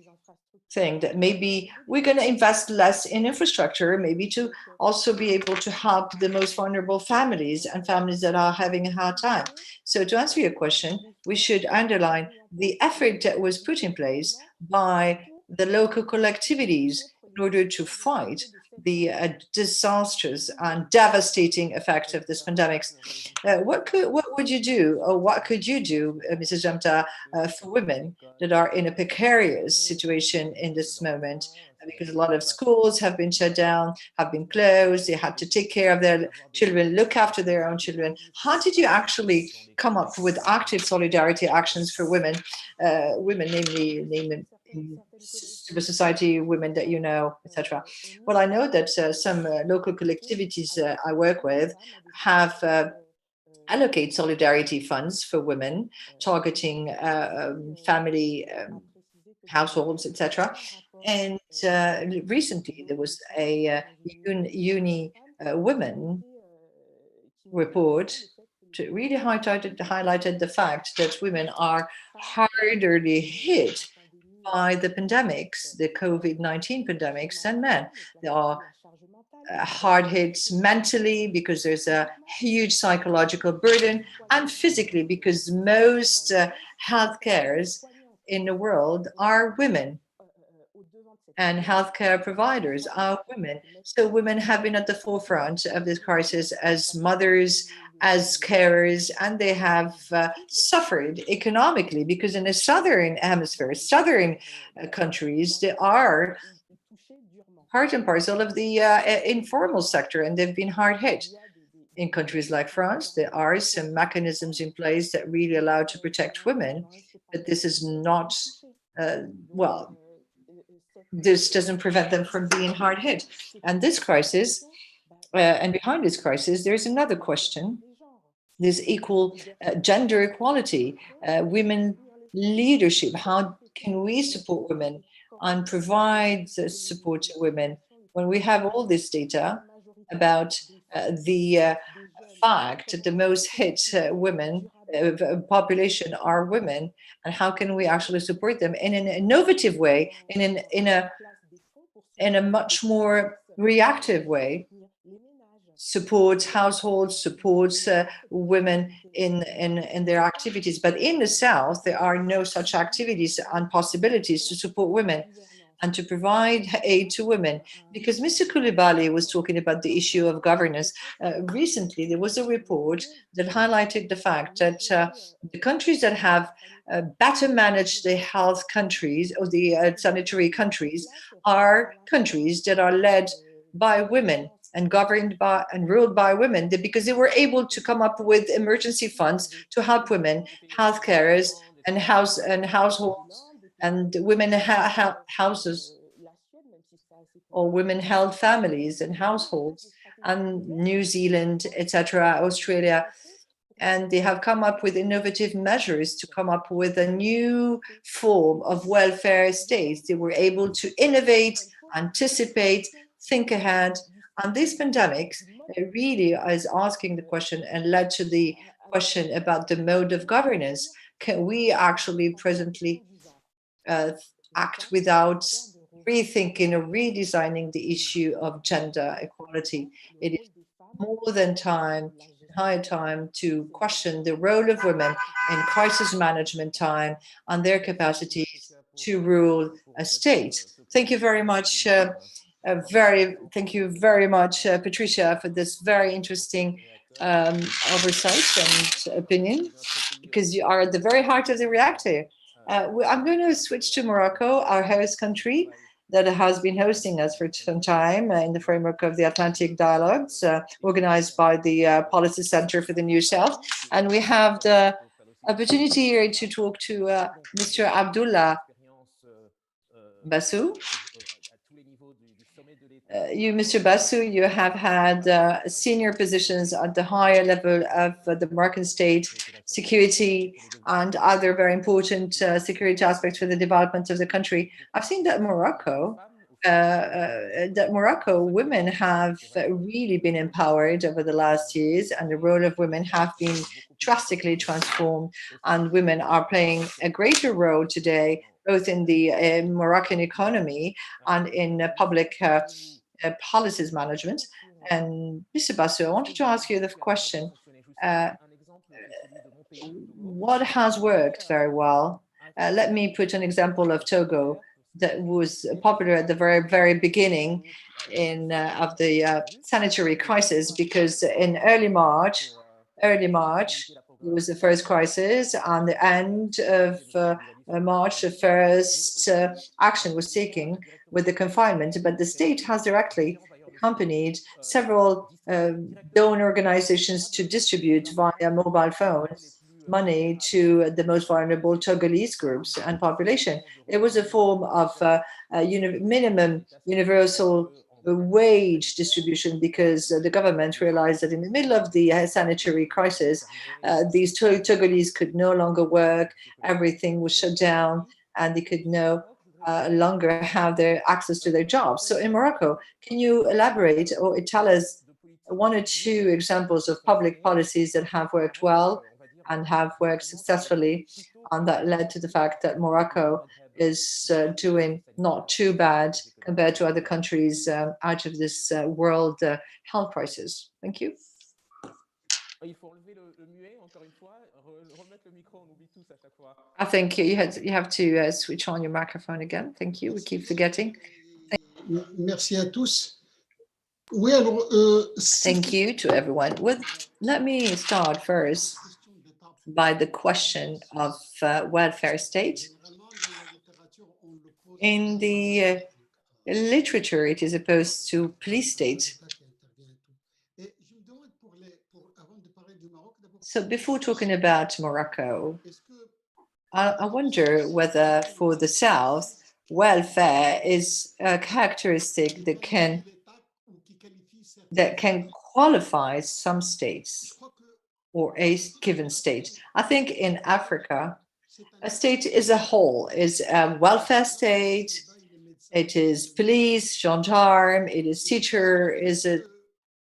saying that maybe we're going to invest less in infrastructure, maybe to also be able to help the most vulnerable families and families that are having a hard time. So to answer your question, we should underline the effort that was put in place by the local collectivities in order to fight the disastrous and devastating effect of this pandemic. What would you do, or what could you do, Mrs. Jamta, for women that are in a precarious situation in this moment? Because a lot of schools have been shut down, have been closed, they had to take care of their children, look after their own children. How did you actually come up with active solidarity actions for women, namely in civil society, women that you know, etc.? Well, I know that some local collectivities I work with have allocate solidarity funds for women, targeting family households, etc. And recently there was a uni women report to really highlighted the fact that women are harderly hit by the pandemics, the COVID-19 pandemics, than men. They are hard hits mentally because there's a huge psychological burden, and physically because most health cares in the world are women, and healthcare providers are women. So women have been at the forefront of this crisis as mothers, as carers, and they have suffered economically because in the southern hemisphere, southern countries, they are part and parcel of the informal sector, and they've been hard hit. In countries like France, there are some mechanisms in place that really allow to protect women, but this is not, well, this doesn't prevent them from being hard hit. And this crisis, and behind this crisis, there's another question. There's equal gender equality, women leadership. How can we support women and provide support to women when we have all this data about the fact that the most hit women population are women, and how can we actually support them in an innovative way, in a much more reactive way, supports households, supports women in their activities. But in the South, there are no such activities and possibilities to support women and to provide aid to women. Because Mr. Koulibaly was talking about the issue of governance. Recently, there was a report that highlighted the fact that the countries that have better managed the health countries or the sanitary countries are countries that are led by women and governed by and ruled by women, because they were able to come up with emergency funds to help women, health carers, and households, and women houses, or women held families and households, and New Zealand, etc., Australia. And they have come up with innovative measures to come up with a new form of welfare states. They were able to innovate, anticipate, think ahead. And this pandemic really is asking the question and led to the question about the mode of governance. Can we actually presently act without rethinking or redesigning the issue of gender equality? It is more than time, high time, to question the role of women in crisis management time and their capacities to rule a state. Thank you very much. Thank you very much, Patricia, for this very interesting oversight and opinion, because you are at the very heart of the reactor. I'm going to switch to Morocco, our host country that has been hosting us for some time in the framework of the Atlantic Dialogues, organized by the Policy Center for the New South. And we have the opportunity here to talk to Mr. Abdullah Bassou. You, Mr. Bassou, you have had senior positions at the higher level of the Moroccan state, security, and other very important security aspects for the development of the country. I've seen that Morocco women have really been empowered over the last years, and the role of women have been drastically transformed, and women are playing a greater role today, both in the Moroccan economy and in public policies management. And Mr. Basu, I wanted to ask you the question, what has worked very well? Let me put an example of Togo that was popular at the very, very beginning of the sanitary crisis, because in early March, it was the first crisis, and the end of March, the first action was taken with the confinement, but the state has directly accompanied several donor organizations to distribute via mobile phones money to the most vulnerable Togolese groups and population. It was a form of minimum universal wage distribution, because the government realized that in the middle of the sanitary crisis, these Togolese could no longer work, everything was shut down, and they could no longer have their access to their jobs. So in Morocco, can you elaborate or tell us one or two examples of public policies that have worked well and have worked successfully, and that led to the fact that Morocco is doing not too bad compared to other countries out of this world health crisis? Thank you. I think you have to switch on your microphone again. Thank you. We keep forgetting. Merci à tous. Thank you to everyone. Let me start first by the question of welfare state. In the literature, it is opposed to police state. So before talking about Morocco, I wonder whether for the South, welfare is a characteristic that can qualify some states or a given state. I think in Africa, a state as a whole is a welfare state, it is police, gendarme, it is teacher,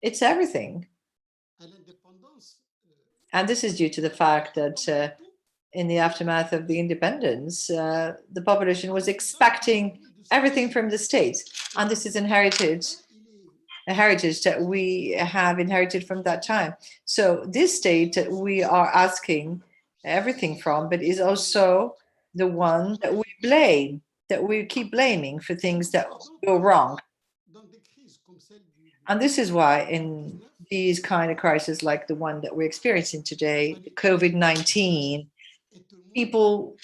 it's everything. And this is due to the fact that in the aftermath of the independence, the population was expecting everything from the state. And this is a heritage that we have inherited from that time. So this state we are asking everything from, but is also the one that we blame, that we keep blaming for things that go wrong. And this is why in these kind of crises like the one that we're experiencing today, COVID-19, people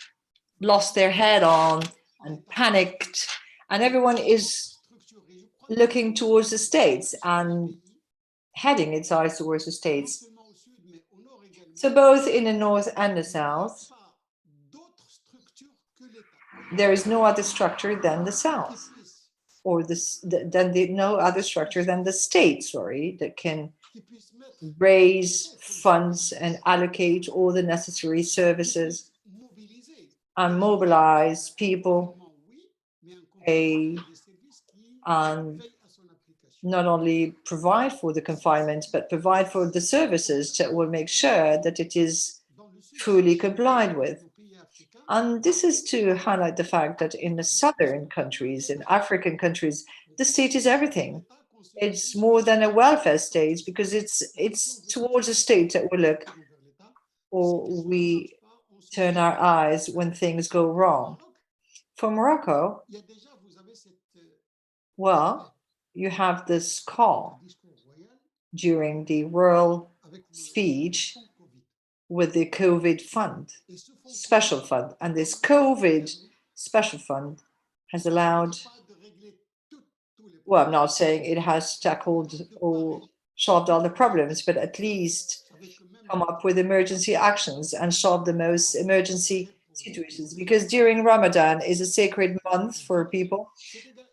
lost their head on and panicked, and everyone is looking towards the states and heading its eyes towards the states. So both in the north and the south, there is no other structure than the south, or no other structure than the state, that can raise funds and allocate all the necessary services and mobilize people, and not only provide for the confinement, but provide for the services that will make sure that it is fully complied with. And this is to highlight the fact that in the southern countries, in African countries, the state is everything. It's more than a welfare state, because it's towards a state that we look, or we turn our eyes when things go wrong. For Morocco, well, you have this call during the royal speech with the COVID fund, special fund. And this COVID special fund has allowed, well, I'm not saying it has tackled or solved all the problems, but at least come up with emergency actions and solve the most emergency situations. Because during Ramadan is a sacred month for people.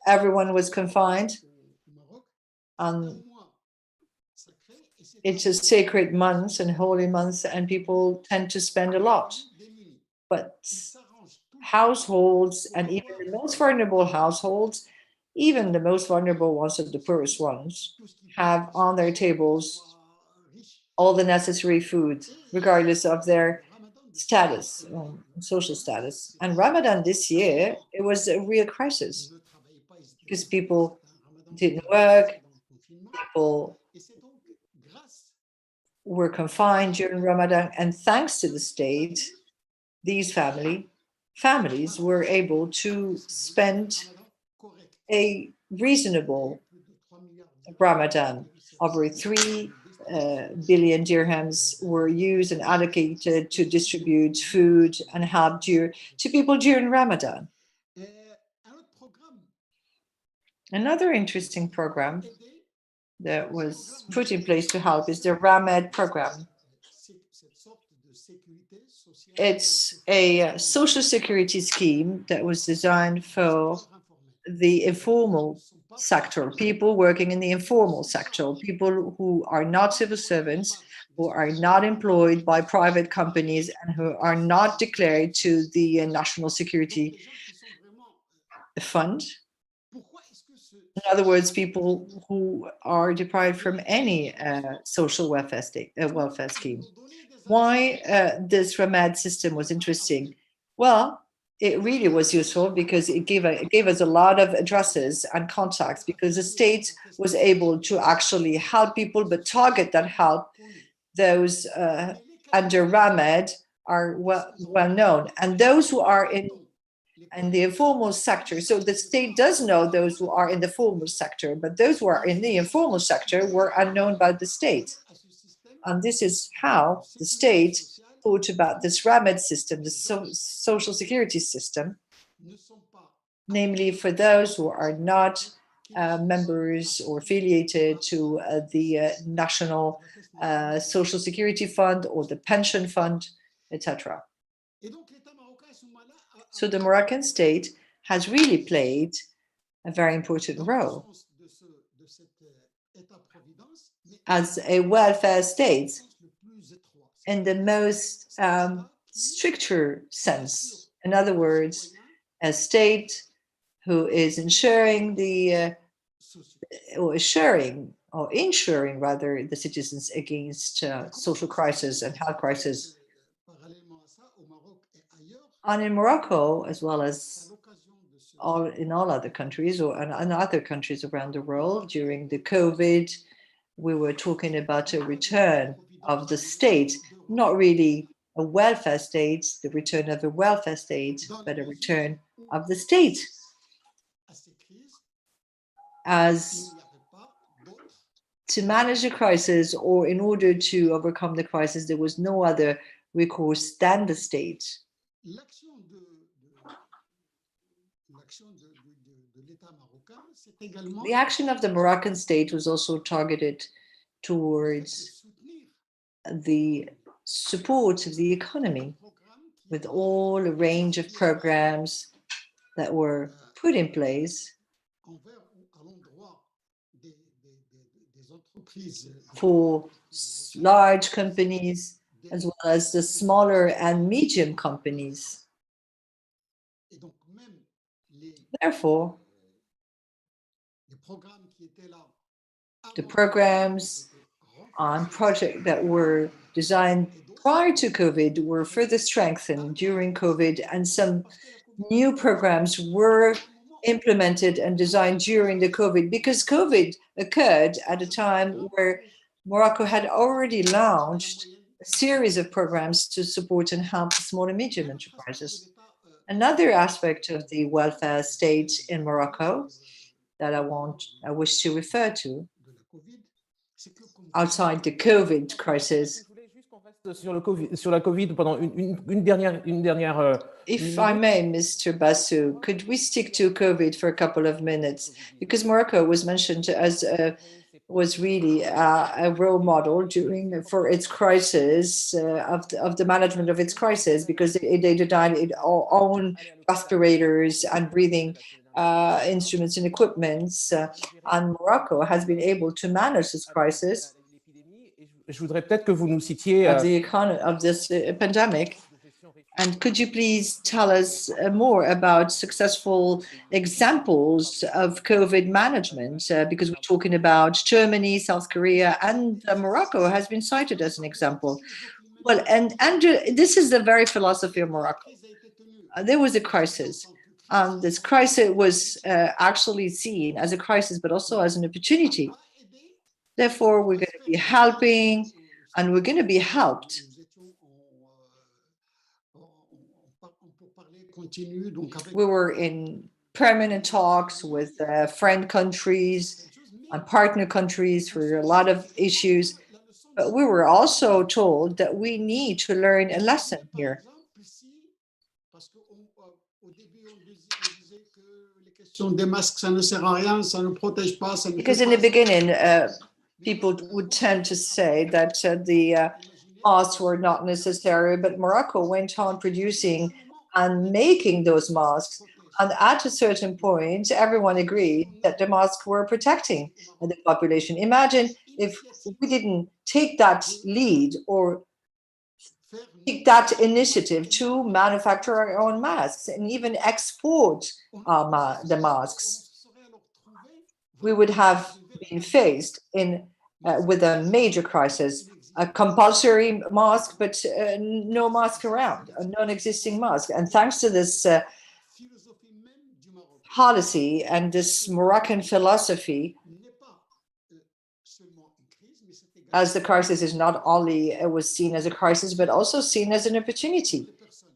Everyone was confined. It's a sacred month and holy month, and people tend to spend a lot. But households, and even the most vulnerable households, even the most vulnerable ones of the poorest ones, have on their tables all the necessary food, regardless of their status, social status. And Ramadan this year, it was a real crisis because people didn't work, people were confined during Ramadan, and thanks to the state, these families were able to spend a reasonable Ramadan. Over 3 billion dirhams were used and allocated to distribute food and help to people during Ramadan. Another interesting program that was put in place to help is the Ramed program. It's a social security scheme that was designed for the informal sector, people working in the informal sector, people who are not civil servants, who are not employed by private companies, and who are not declared to the National Security Fund. In other words, people who are deprived from any social welfare scheme. Why this Ramed system was interesting? Well, it really was useful because it gave us a lot of addresses and contacts, because the state was able to actually help people, but target that help. Those under Ramed are well known, and those who are in the informal sector. So the state does know those who are in the formal sector, but those who are in the informal sector were unknown by the state. And this is how the state thought about this Ramed system, the social security system, namely for those who are not members or affiliated to the National Social Security Fund or the Pension Fund, etc. So the Moroccan state has really played a very important role as a welfare state in the most stricter sense. In other words, a state who is ensuring insuring rather the citizens against social crisis and health crisis. And in Morocco, as well as in all other countries or in other countries around the world, during the COVID, we were talking about a return of the state, not really a welfare state, the return of a welfare state, but a return of the state as to manage the crisis, or in order to overcome the crisis, there was no other recourse than the state. The action of the Moroccan state was also targeted towards the support of the economy, with all a range of programs that were put in place for large companies as well as the smaller and medium companies. Therefore, the programs and projects that were designed prior to COVID were further strengthened during COVID, and some new programs were implemented and designed during the COVID, because COVID occurred at a time where Morocco had already launched a series of programs to support and help small and medium enterprises. Another aspect of the welfare state in Morocco that I wish to refer to outside the COVID crisis. Sur la COVID pendant une dernière If I may, Mr. Bassou, could we stick to COVID for a couple of minutes? Because Morocco was mentioned as was really a role model for its crisis of the management of its crisis, because they designed its own respirators and breathing instruments and equipments, and Morocco has been able to manage this crisis Je voudrais peut-être que vous nous citiez of this pandemic. And could you please tell us more about successful examples of COVID management? Because we're talking about Germany, South Korea, and Morocco has been cited as an example. Well, and this is the very philosophy of Morocco. There was a crisis. And this crisis was actually seen as a crisis, but also as an opportunity. Therefore, we're going to be helping, and we're going to be helped. We were in permanent talks with friend countries and partner countries for a lot of issues. But we were also told that we need to learn a lesson here. Because in the beginning, people would tend to say that the masks were not necessary, but Morocco went on producing and making those masks. And at a certain point, everyone agreed that the masks were protecting the population. Imagine if we didn't take that lead or take that initiative to manufacture our own masks and even export the masks. We would have been faced with a major crisis. A compulsory mask, but no mask around, a non-existing mask. And thanks to this policy and this Moroccan philosophy, as the crisis is not only was seen as a crisis, but also seen as an opportunity.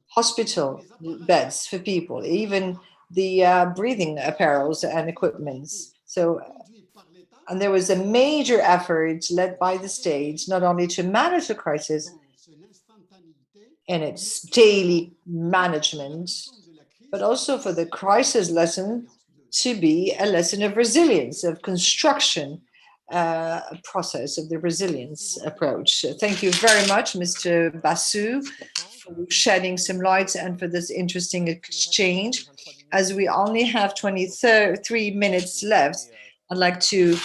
Hospital beds for people, even the breathing apparels and equipments. And there was a major effort led by the state, not only to manage the crisis in its daily management, but also for the crisis lesson to be a lesson of resilience, of construction process, of the resilience approach. Thank you very much, Mr. Bassou, for shedding some light and for this interesting exchange. As we only have 23 minutes left, I'd like to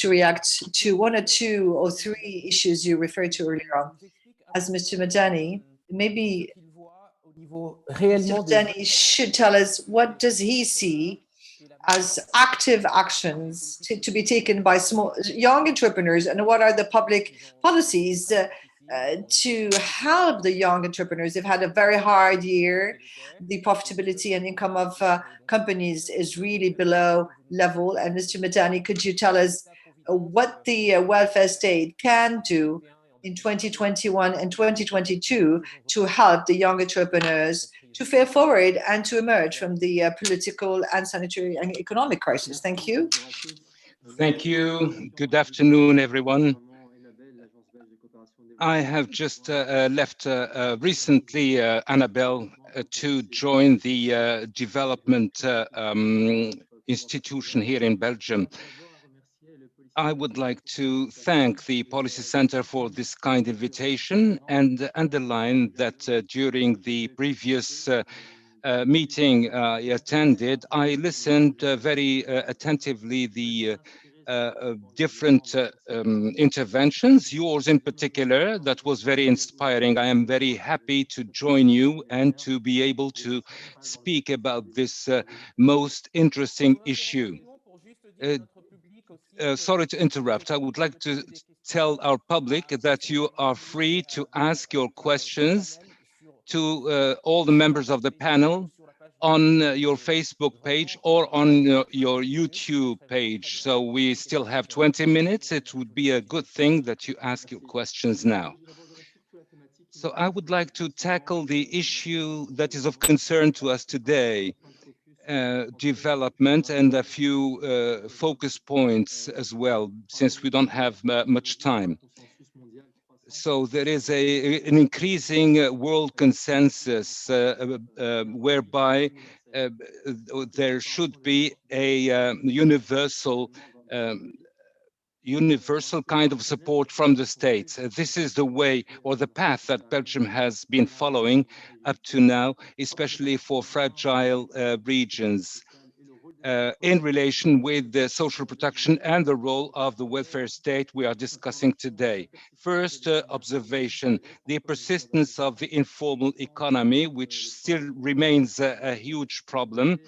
react to one or two or three issues you referred to earlier on. As Mr. Madani, maybe Mr. Madani should tell us what does he see as active actions to be taken by young entrepreneurs, and what are the public policies to help the young entrepreneurs. They've had a very hard year. The profitability and income of companies is really below level. And Mr. Madani, could you tell us what the welfare state can do in 2021 and 2022 to help the young entrepreneurs to fare forward and to emerge from the political and sanitary and economic crisis? Thank you. Thank you. Good afternoon, everyone. I have just left recently, Annabelle, to join the development institution here in Belgium. I would like to thank the Policy Center for this kind invitation and underline that during the previous meeting I attended, I listened very attentively the different interventions, yours in particular, that was very inspiring. I am very happy to join you and to be able to speak about this most interesting issue. Sorry to interrupt. I would like to tell our public that you are free to ask your questions to all the members of the panel on your Facebook page or on your YouTube page. So we still have 20 minutes. It would be a good thing that you ask your questions now. So I would like to tackle the issue that is of concern to us today. development and a few focus points as well, since we don't have much time. So there is an increasing world consensus whereby there should be a universal kind of support from the states. This is the way or the path that Belgium has been following up to now, especially for fragile regions. In relation with the social protection and the role of the welfare state we are discussing today. First observation, the persistence of the informal economy, which still remains a huge problem.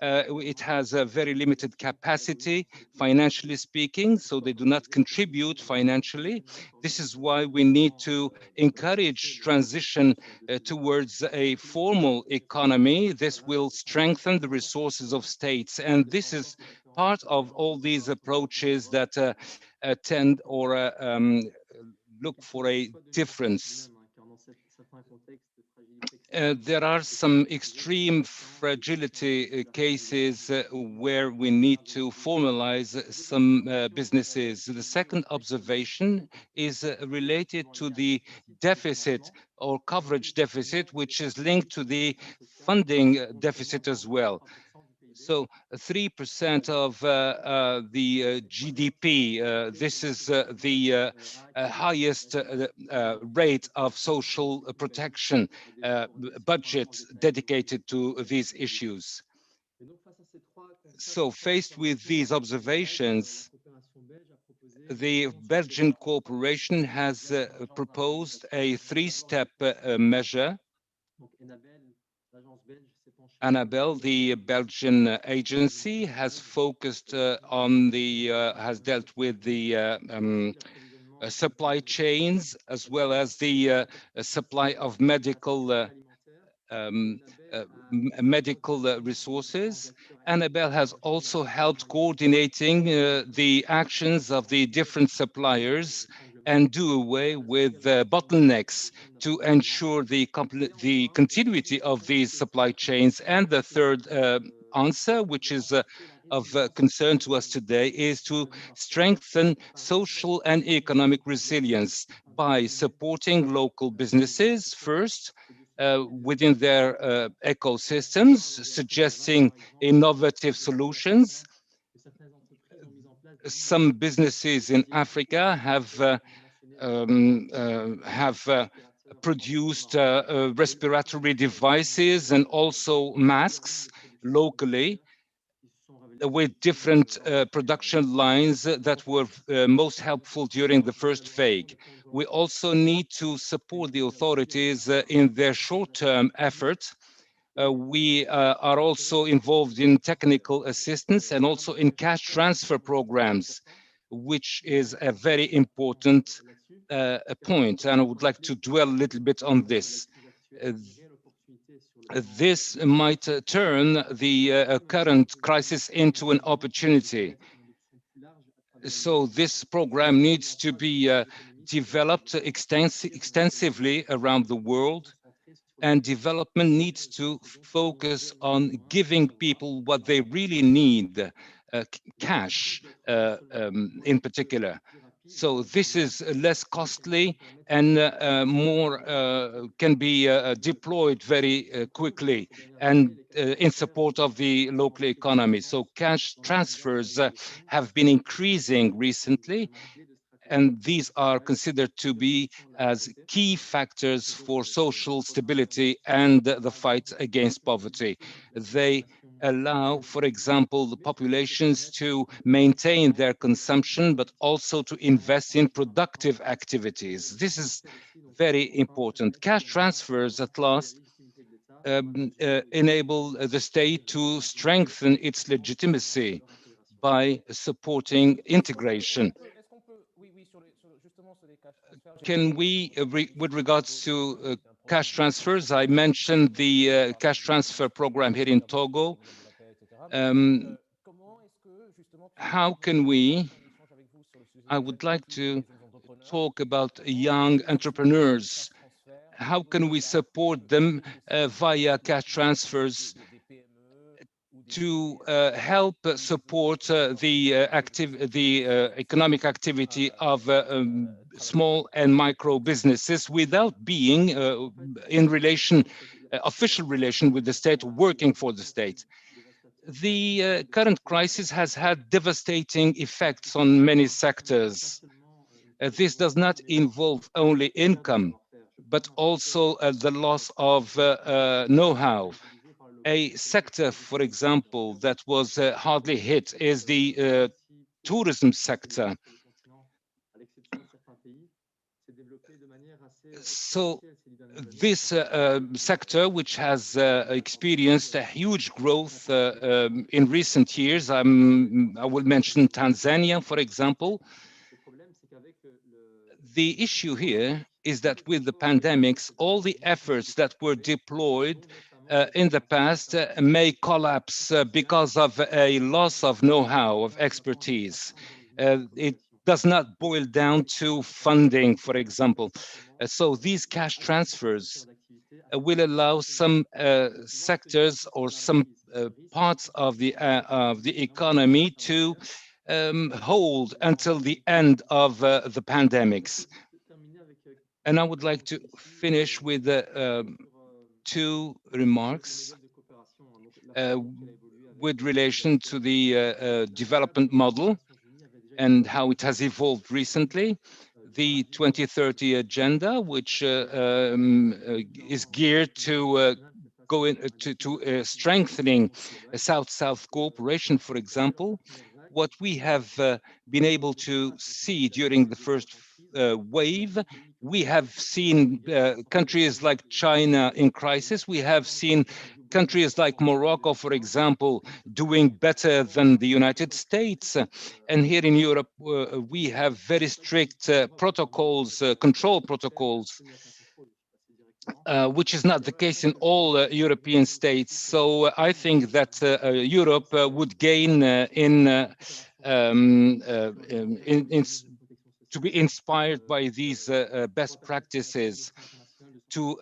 It has a very limited capacity, financially speaking, so they do not contribute financially. This is why we need to encourage transition towards a formal economy. This will strengthen the resources of states, and this is part of all these approaches that tend or look for a difference. There are some extreme fragility cases where we need to formalize some businesses. The second observation is related to the deficit or coverage deficit, which is linked to the funding deficit as well. So 3% of the GDP, this is the highest rate of social protection budget dedicated to these issues. So faced with these observations, the Belgian corporation has proposed a three-step measure. Annabelle, the Belgian agency, has focused has dealt with the supply chains as well as the supply of medical resources. Annabelle has also helped coordinating the actions of the different suppliers and do away with bottlenecks to ensure the continuity of these supply chains. And the third answer, which is of concern to us today, is to strengthen social and economic resilience by supporting local businesses first, within their ecosystems, suggesting innovative solutions. Some businesses in Africa have produced respiratory devices and also masks locally with different production lines that were most helpful during the first phase. We also need to support the authorities in their short-term efforts. We are also involved in technical assistance and also in cash transfer programs, which is a very important point, and I would like to dwell a little bit on this. This might turn the current crisis into an opportunity. So this program needs to be developed extensively around the world, and development needs to focus on giving people what they really need, cash in particular. So this is less costly and more can be deployed very quickly and in support of the local economy. So cash transfers have been increasing recently, and these are considered to be as key factors for social stability and the fight against poverty. They allow, for example, the populations to maintain their consumption, but also to invest in productive activities. This is very important. Cash transfers, at last, enable the state to strengthen its legitimacy by supporting integration. Can we, with regards to cash transfers, I mentioned the cash transfer program here in Togo. How can we, I would like to talk about young entrepreneurs. How can we support them via cash transfers to help support the economic activity of small and micro businesses without being in relation, official relation with the state, working for the state. The current crisis has had devastating effects on many sectors. This does not involve only income, but also the loss of know-how. A sector, for example, that was hardly hit is the tourism sector. So this sector, which has experienced a huge growth in recent years, I will mention Tanzania, for example. The issue here is that with the pandemics, all the efforts that were deployed in the past may collapse because of a loss of know-how, of expertise. It does not boil down to funding, for example. So these cash transfers will allow some sectors or some parts of the economy to hold until the end of the pandemics. And I would like to finish with two remarks with relation to the development model and how it has evolved recently. The 2030 agenda, which is geared to go into strengthening South-South cooperation, for example. What we have been able to see during the first wave, we have seen countries like China in crisis. We have seen countries like Morocco, for example, doing better than the United States. And here in Europe, we have very strict protocols, control protocols, which is not the case in all European states. So I think that Europe would gain to be inspired by these best practices to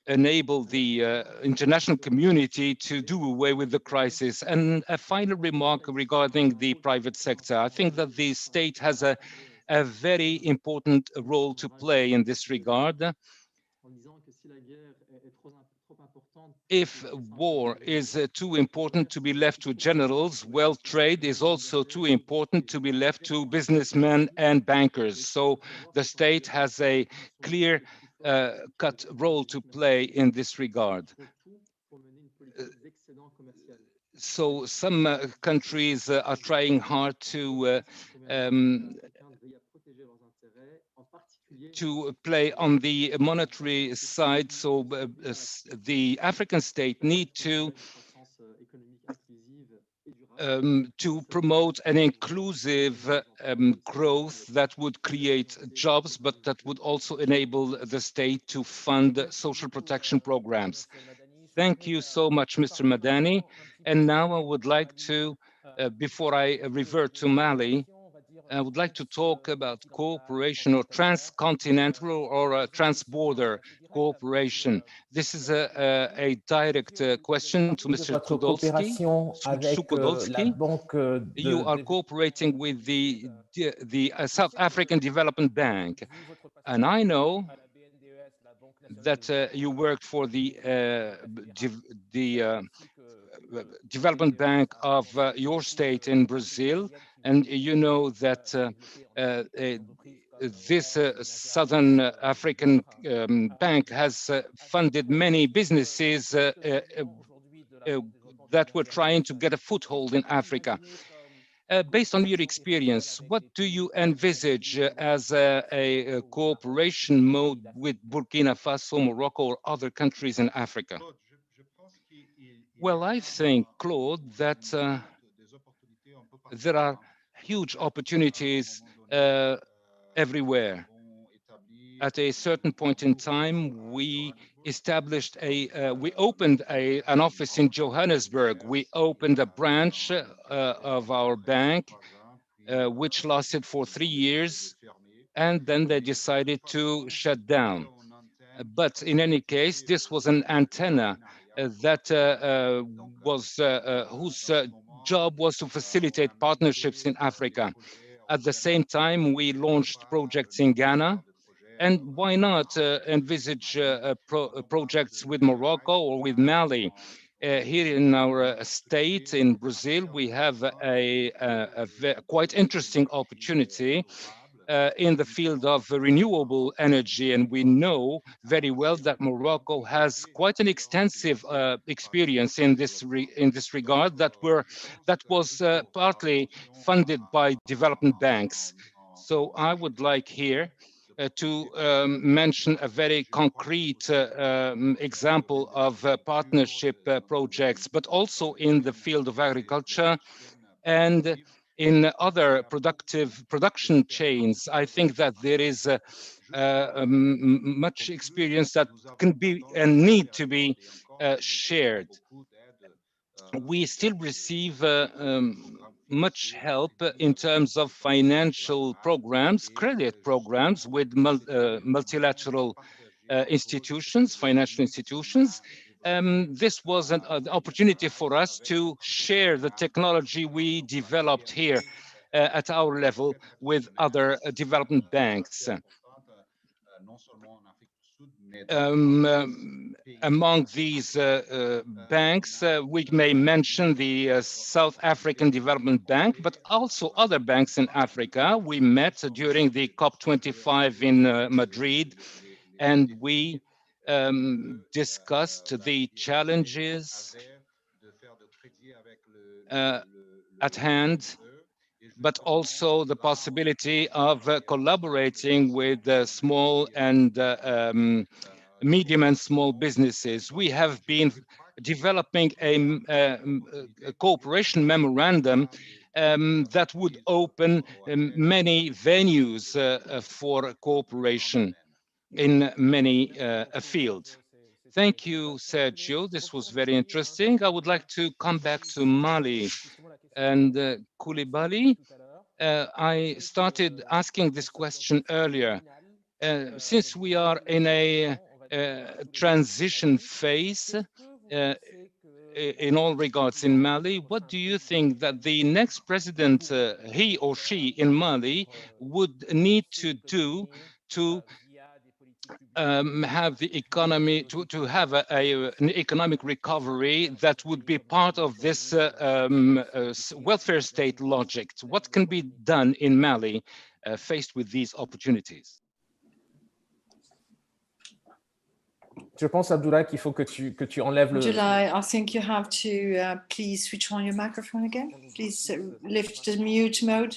enable the international community to do away with the crisis. And a final remark regarding the private sector. I think that the state has a very important role to play in this regard. If war is too important to be left to generals, well, trade is also too important to be left to businessmen and bankers. So the state has a clear cut role to play in this regard. So some countries are trying hard to play on the monetary side. So the African state need to promote an inclusive growth that would create jobs, but that would also enable the state to fund social protection programs. Thank you so much, Mr. Madani. And now I would like to, before I revert to Mali, I would like to talk about cooperation or transcontinental or transborder cooperation. This is a direct question to Mr. Sukodolski. You are cooperating with the South African Development Bank, and I know that you worked for the Development Bank of your state in Brazil, and you know that this Southern African bank has funded many businesses that were trying to get a foothold in Africa. Based on your experience, what do you envisage as a cooperation mode with Burkina Faso, Morocco, or other countries in Africa? Well, I think, Claude, that there are huge opportunities everywhere. At a certain point in time, we established we opened an office in Johannesburg. We opened a branch of our bank, which lasted for 3 years, and then they decided to shut down. But in any case, this was an antenna whose job was to facilitate partnerships in Africa. At the same time, we launched projects in Ghana. And why not envisage projects with Morocco or with Mali? Here in our state, in Brazil, we have a quite interesting opportunity in the field of renewable energy. And we know very well that Morocco has quite an extensive experience in this regard that was partly funded by development banks. So I would like here to mention a very concrete example of partnership projects, but also in the field of agriculture and in other production chains. I think that there is much experience that can be and need to be shared. We still receive much help in terms of financial programs, credit programs with multilateral institutions, financial institutions. This was an opportunity for us to share the technology we developed here at our level with other development banks. Among these banks, we may mention the South African Development Bank, but also other banks in Africa. We met during the COP25 in Madrid, and we discussed the challenges at hand, but also the possibility of collaborating with small and medium and small businesses. We have been developing a cooperation memorandum that would open many venues for cooperation in many fields. Thank you, Sergio. This was very interesting. I would like to come back to Mali and Koulibaly. I started asking this question earlier. Since we are in a transition phase in all regards in Mali, what do you think that the next president, he or she in Mali, would need to do to have the economy, to have an economic recovery that would be part of this welfare state logic? What can be done in Mali faced with these opportunities? Je pense, Abdullah, qu'il faut que tu enlèves le... Abdullah, I think you have to please switch on your microphone again. Please lift the mute mode.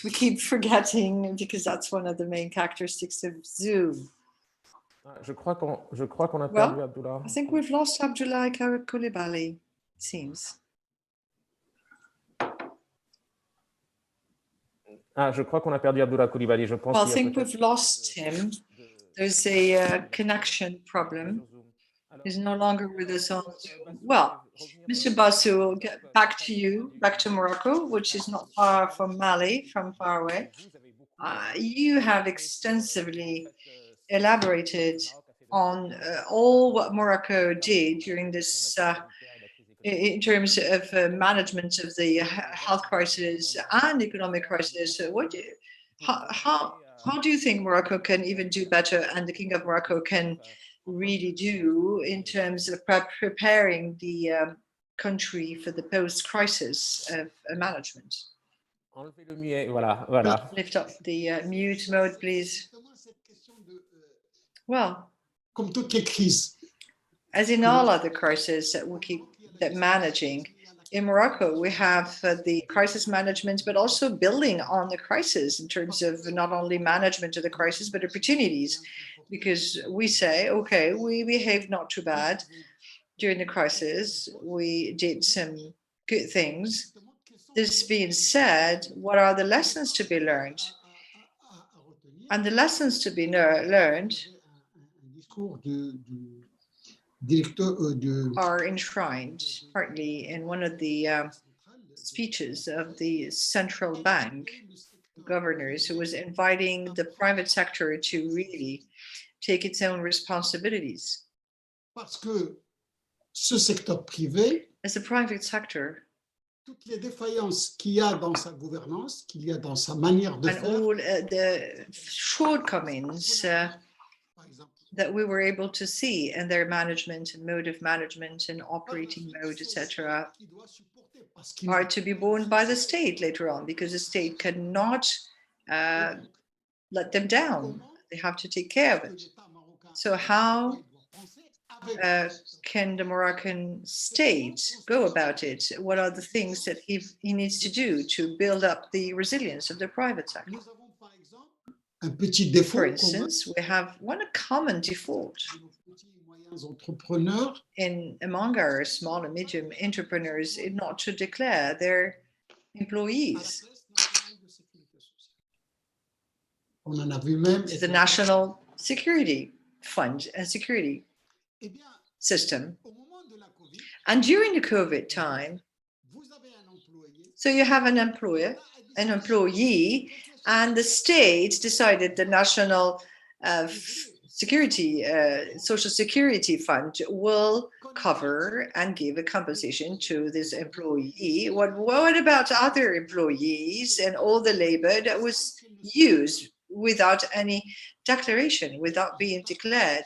We keep forgetting because that's one of the main characteristics of Zoom. Je crois qu'on a perdu Abdullah. I think we've lost Abdullah Koulibaly, it seems. Je crois qu'on a perdu Abdullah Koulibaly. Je pense I think we've lost him. There's a connection problem. He's no longer with us on Zoom. Well, Mr. Bassou, we'll get back to you, back to Morocco, which is not far from Mali, from far away. You have extensively elaborated on all what Morocco did during this in terms of management of the health crisis and economic crisis. How do you think Morocco can even do better, and the King of Morocco can really do in terms of preparing the country for the post-crisis of management? Voilà. Lift up the mute mode, please. Well, as in all other crises that we keep managing, in Morocco, we have the crisis management, but also building on the crisis in terms of not only management of the crisis, but opportunities. Because we say, okay, we behaved not too bad during the crisis. We did some good things. This being said, what are the lessons to be learned? And the lessons to be learned are enshrined partly in one of the speeches of the central bank governors, who was inviting the private sector to really take its own responsibilities. ce secteur privé, as the private sector, toutes les défaillances qu'il y a dans sa gouvernance, qu'il y a dans sa manière de and faire, all the shortcomings par exemple, that we were able to see in their management and mode of management and operating mode, etc., qui doit supporter parce qu'il are to be borne by the state later on, because the state cannot let them down. They have to take care of it. So how can the Moroccan state go about it? What are the things that he needs to do to build up the resilience of the private sector? nous avons par exemple un petit défaut For commun instance, we have one common default de nos petits et moyens entrepreneurs among our small and medium entrepreneurs in not to declare their à la employees. Caisse nationale de sécurité sociale. On en a vu même The National Security Fund and Security Eh bien, System. au moment de la Covid, And during the COVID time, vous avez un employé so you have an employer, an employee, and the state decided the National Security, Social Security Fund will cover and give a compensation to this employee. What about other employees and all the labor that was used without any declaration, without being declared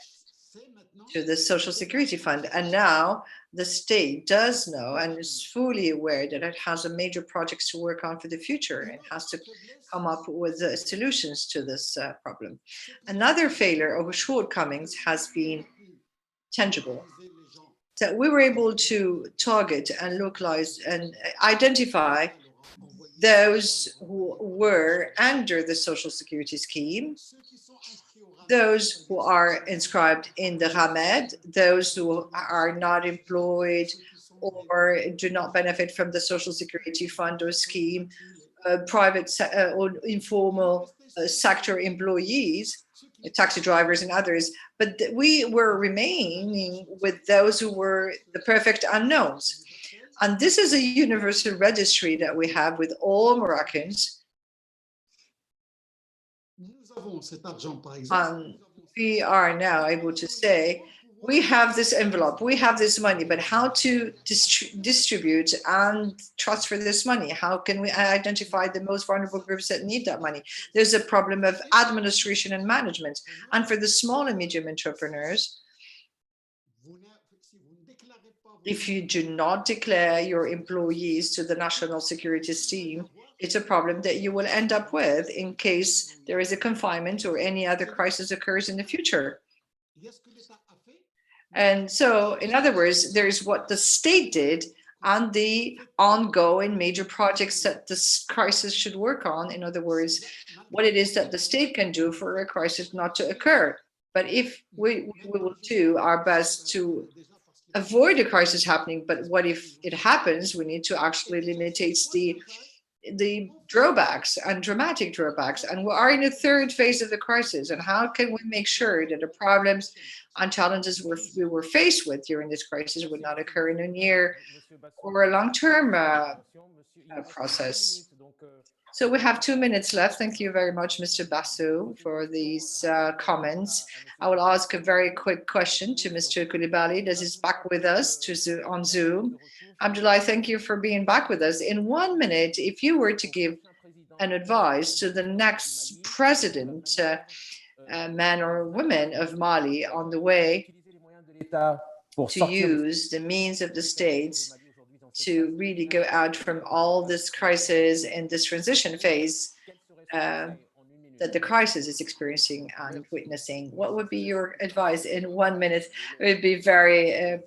c'est maintenant to the Social Security Fund? And now the state does know and is fully aware that it has a major projects to work on for the future and has to come up with solutions to this problem. Another failure or shortcomings has been tangible, les gens that we were able to target and localize and identify those who were under the Social Security scheme, ceux qui sont inscrits au RAMED, those who are inscribed in the RAMED, those who are not employed or do not benefit from the Social Security Fund or scheme, private or informal sector employees, taxi drivers and others. But we were remaining with those who were the perfect unknowns. And this is a universal registry that we have with all Moroccans. nous avons cet argent par exemple. We are now able to say, we have this envelope, we have this money, but how to distribute and transfer this money? How can we identify the most vulnerable groups that need that money? There's a problem of administration and management. And for the small and medium entrepreneurs, Si vous ne déclarez pas vos if you do not declare your employees to the national security scheme, it's a problem that you will end up with in case there is a confinement or any other crisis occurs in the future. ce que l'État a fait, And so, in other words, there's what the state did and the ongoing major projects that this crisis should work on. In other words, what it is that the state can do for a crisis not to occur. But if we will do our best to avoid a crisis happening, but what if it happens? We need to actually limitate the drawbacks and dramatic drawbacks. And we are in the third phase of the crisis. And how can we make sure that the problems and challenges we were faced with during this crisis would not occur in a near or a long-term process? So we have 2 minutes left. Thank you very much, Mr. Bassou, for these comments. I will ask a very quick question to Mr. Koulibaly, that is back with us on Zoom. Abdullah, thank you for being back with us. In 1 minute, if you were to give an advice to the next president, man or woman of Mali, on the way to use the means of the states to really go out from all this crisis and this transition phase that the crisis is experiencing and witnessing, what would be your advice in 1 minute? It would be very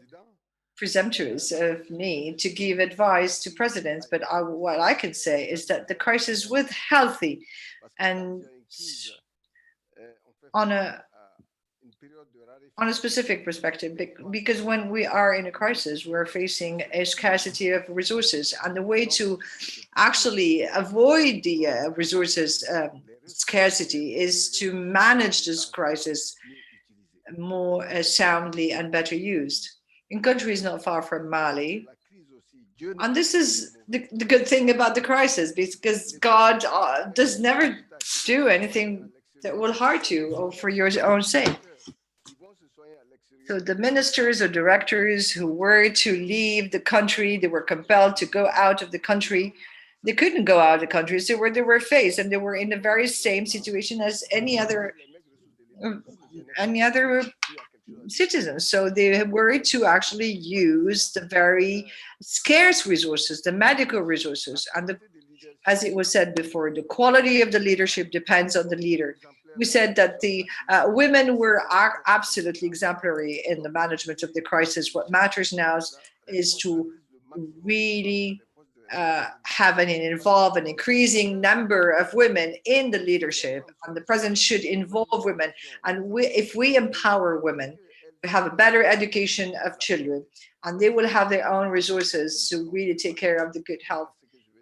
presumptuous of me to give advice to presidents, but what I can say is that the crisis was healthy and on a specific perspective, because when we are in a crisis, we're facing a scarcity of resources, and the way to actually avoid the resources scarcity is to manage this crisis more soundly and better used. In countries not far from Mali, and this is the good thing about the crisis, because God does never do anything that will hurt you or for your own sake. So the ministers or directors who were to leave the country, they were compelled to go out of the country. They couldn't go out of the country, so they were faced, and they were in the very same situation as any other citizens. So they were to actually use the very scarce resources, the medical resources, and as it was said before, the quality of the leadership depends on the leader. We said that the women were absolutely exemplary in the management of the crisis. What matters now is to really have and involve an increasing number of women in the leadership, and the president should involve women. And if we empower women, we have a better education of children, and they will have their own resources to really take care of the good health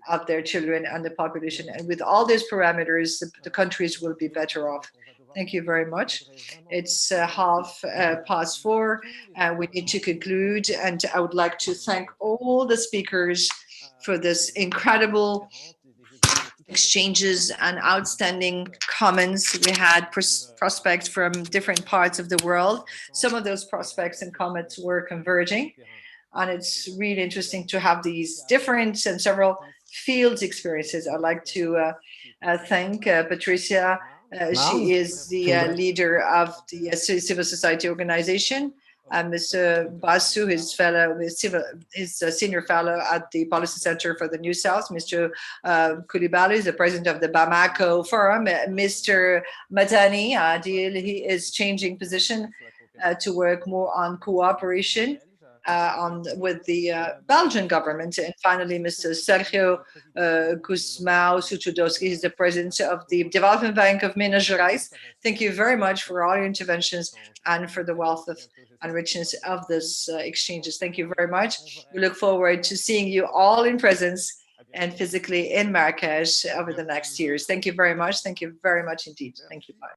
of their children and the population. And with all these parameters, the countries will be better off. Thank you very much. It's 4:30, and we need to conclude. And I would like to thank all the speakers for this incredible exchanges and outstanding comments. We had prospects from different parts of the world. Some of those prospects and comments were converging. And it's really interesting to have these different and several fields experiences. I'd like to thank Patricia. She is the leader of the civil society organization. Mr. Basu, his senior fellow at the Policy Center for the New South. Mr. Koulibaly is the president of the Bamako Forum. Mr. Madani, he is changing position to work more on cooperation with the Belgian government. And finally, Mr. Sergio Gusmao Suchodowski is the president of the Development Bank of Minas Gerais. Thank you very much for all your interventions and for the wealth of and richness of this exchanges. Thank you very much. We look forward to seeing you all in presence and physically in Marrakesh over the next years. Thank you very much. Thank you very much indeed. Thank you. Bye.